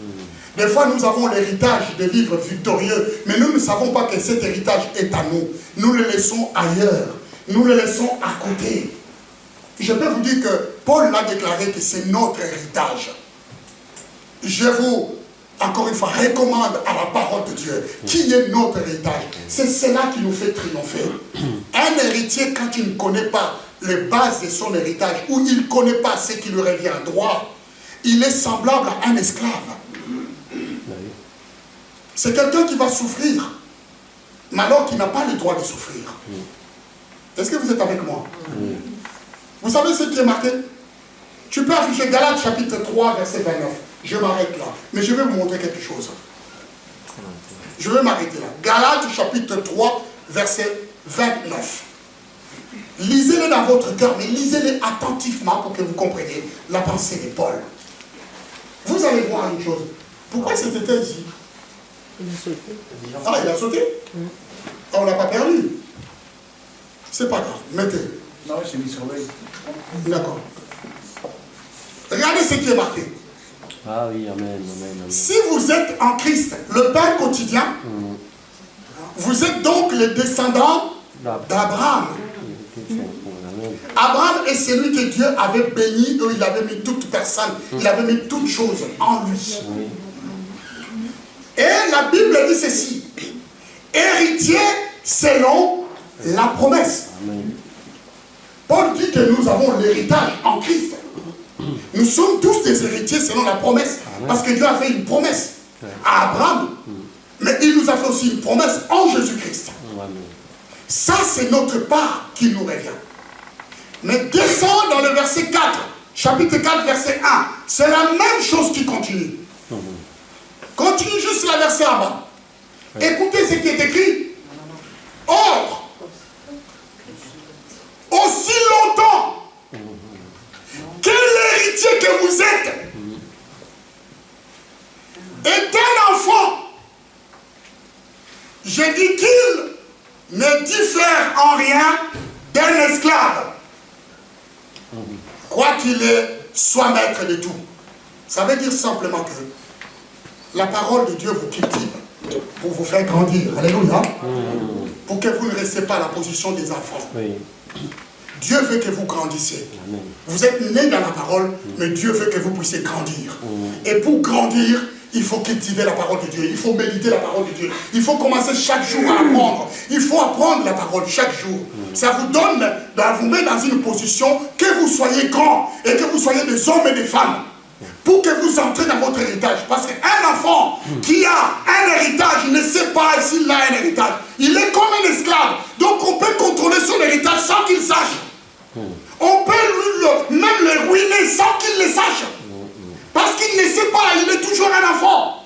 Des fois, nous avons l'héritage de vivre victorieux, mais nous ne savons pas que cet héritage est à nous. Nous le laissons ailleurs. Nous le laissons à côté. Je peux vous dire que Paul l'a déclaré que c'est notre héritage. Je vous, encore une fois, recommande à la parole de Dieu. Qui est notre héritage? C'est cela qui nous fait triompher. Un héritier, quand il ne connaît pas les bases de son héritage, ou il ne connaît pas ce qui lui revient droit, il est semblable à un esclave. C'est quelqu'un qui va souffrir, mais alors qu'il n'a pas le droit de souffrir. Est-ce que vous êtes avec moi? Vous savez ce qui est marqué? Tu peux afficher Galates chapitre 3, verset 29. Je m'arrête là. Mais je vais vous montrer quelque chose. Je vais m'arrêter là. Galates chapitre 3, verset 29. Lisez-le dans votre cœur, mais lisez-le attentivement pour que vous compreniez la pensée de Paul. Vous allez voir une chose. Pourquoi c'était ici? Il a sauté. Ah, il a sauté? Ah, on ne l'a pas perdu. C'est pas grave. Mettez. Non, j'ai mis sur l'œil. D'accord. Regardez ce qui est marqué. Ah oui, amen, amen, amen. Si vous êtes en Christ, le pain quotidien, vous êtes donc les descendants d'Abraham. Abraham est celui que Dieu avait béni, où il avait mis toute personne, il avait mis toutes choses en lui. Et la Bible dit ceci, héritier selon la promesse. Paul dit que nous avons l'héritage en Christ. Nous sommes tous des héritiers selon la promesse, parce que Dieu a fait une promesse à Abraham, mais il nous a fait aussi une promesse en Jésus-Christ. Ça, c'est notre part qui nous revient. Mais descends dans le verset 4, chapitre 4, verset 1. C'est la même chose qui continue. Continue juste la verset en bas. Écoutez ce qui est écrit. Or, aussi longtemps que l'héritier que vous êtes est un enfant, je dis qu'il ne diffère en rien d'un esclave, quoi qu'il soit maître de tout. Ça veut dire simplement que la parole de Dieu vous cultive pour vous faire grandir. Alléluia. Pour que vous ne restez pas à la position des enfants. Dieu veut que vous grandissiez. Vous êtes nés dans la parole, mais Dieu veut que vous puissiez grandir. Et pour grandir, il faut cultiver la parole de Dieu. Il faut méditer la parole de Dieu. Il faut commencer chaque jour à apprendre. Il faut apprendre la parole chaque jour. Ça vous donne, vous met dans une position que vous soyez grands et que vous soyez des hommes et des femmes. Pour que vous entrez dans votre héritage. Parce qu'un enfant qui a un héritage ne sait pas s'il a un héritage. Il est comme un esclave. Donc on peut contrôler son héritage sans qu'il sache. On peut même le ruiner sans qu'il le sache. Parce qu'il ne sait pas, il est toujours un enfant.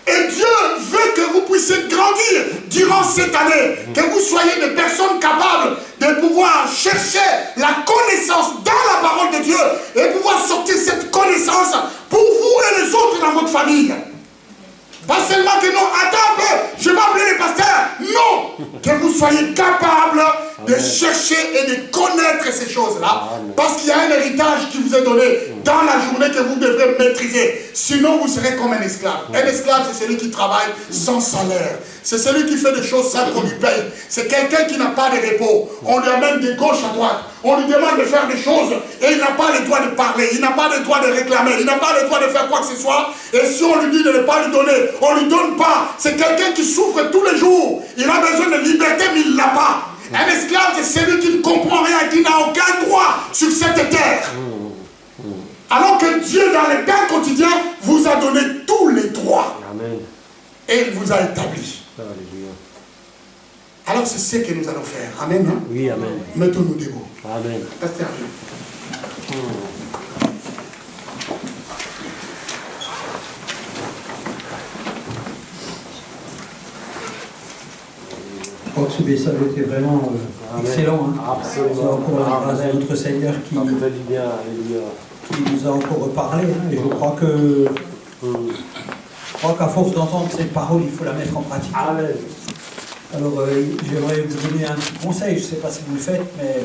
Et Dieu veut que vous puissiez grandir durant cette année. Que vous soyez des personnes capables de pouvoir chercher la connaissance dans la parole de Dieu et pouvoir sortir cette connaissance pour vous et les autres dans votre famille. Pas seulement que non, attends un peu, je vais appeler les pasteurs. Non, que vous soyez capables de chercher et de connaître ces choses-là. Parce qu'il y a un héritage qui vous est donné dans la journée que vous devrez maîtriser. Sinon, vous serez comme un esclave. Un esclave, c'est celui qui travaille sans salaire. C'est celui qui fait des choses sans qu'on lui paye. C'est quelqu'un qui n'a pas de repos. On lui amène de gauche à droite. On lui demande de faire des choses et il n'a pas le droit de parler. Il n'a pas le droit de réclamer. Il n'a pas le droit de faire quoi que ce soit. Et si on lui dit de ne pas lui donner, on ne lui donne pas. C'est quelqu'un qui souffre tous les jours. Il a besoin de liberté, mais il ne l'a pas. Un esclave, c'est celui qui ne comprend rien, qui n'a aucun droit sur cette terre. Alors que Dieu, dans le pain quotidien, vous a donné tous les droits. Amen. Et il vous a établi. Alléluia. Alors c'est ce que nous allons faire. Amen. Hein? Oui, amen. Mettons-nous debout. Amen. Pasteur. Je crois que ce message était vraiment excellent. Hein. Absolument. C'est encore la grâce de notre Seigneur qui Ça me fait du bien. Alléluia. nous a encore parlé. Hein. Et je crois que qu'à force d'entendre cette parole, il faut la mettre en pratique. Amen. Alors, j'aimerais vous donner un petit conseil. Je ne sais pas si vous le faites, mais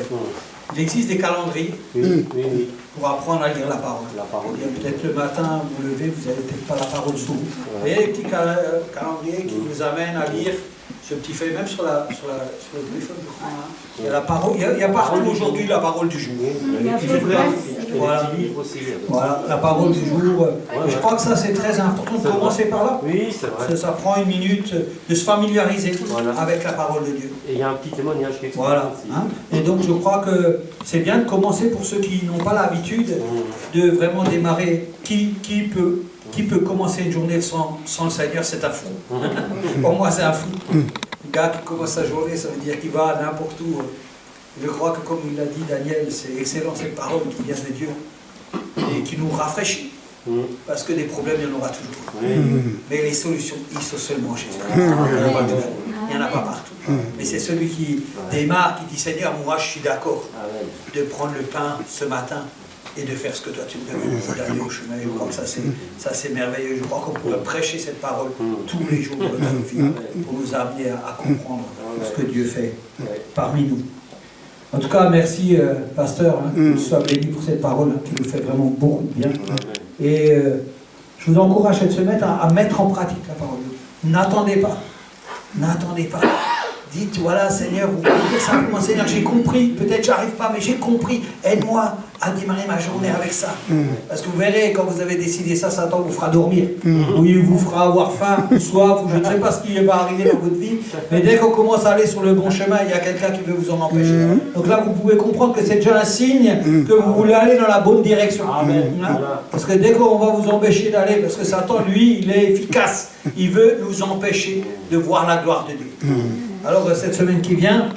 il existe des calendriers pour apprendre à lire la parole. Il y a peut-être le matin, vous vous levez, vous n'avez peut-être pas la parole sous vous. Vous voyez les petits calendriers qui vous amènent à lire ce petit feuille, même sur le téléphone, je crois. Hein. Il y a la parole, il y a partout aujourd'hui la parole du jour. Voilà, la parole du jour. Je crois que ça c'est très important de commencer par là. Oui, c'est vrai. Ça prend une minute de se familiariser avec la parole de Dieu. Et il y a un petit témoignage qui explique Voilà. aussi. Hein. Et donc je crois que c'est bien de commencer pour ceux qui n'ont pas l'habitude de vraiment démarrer. Qui peut commencer une journée sans le Seigneur, c'est un fou. Pour moi, c'est un fou. Le gars qui commence sa journée, ça veut dire qu'il va n'importe où. Je crois que, comme il l'a dit Daniel, c'est excellent cette parole qui vient de Dieu et qui nous rafraîchit. Parce que des problèmes, il y en aura toujours. Mais les solutions, ils sont seulement chez Jésus. Il n'y en a pas partout. Mais c'est celui qui démarre, qui dit Seigneur, moi je suis d'accord de prendre le pain ce matin et de faire ce que toi tu me demandes, d'aller au chemin. Je crois que ça c'est merveilleux. Je crois qu'on pourrait prêcher cette parole tous les jours de notre vie pour nous amener à comprendre ce que Dieu fait parmi nous. En tout cas, merci pasteur, que tu sois béni pour cette parole qui nous fait vraiment beaucoup de bien. Et je vous encourage cette semaine à mettre en pratique la parole. N'attendez pas Dites, voilà, Seigneur, vous pouvez dire simplement, Seigneur, j'ai compris, peut-être j'arrive pas, mais j'ai compris, aide-moi à démarrer ma journée avec ça. Parce que vous verrez, quand vous avez décidé ça, Satan vous fera dormir. Ou il vous fera avoir faim, ou soif, ou je ne sais pas ce qui va arriver dans votre vie, mais dès qu'on commence à aller sur le bon chemin, il y a quelqu'un qui veut vous en empêcher. Donc là, vous pouvez comprendre que c'est déjà un signe que vous voulez aller dans la bonne direction. Amen. Parce que dès qu'on va vous empêcher d'aller, parce que Satan, lui, il est efficace, il veut nous empêcher de voir la gloire de Dieu. Alors, cette semaine qui vient,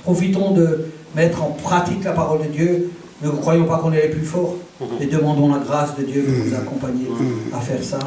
profitons de mettre en pratique la parole de Dieu. Ne croyons pas qu'on est les plus forts, mais demandons la grâce de Dieu de nous accompagner à faire ça.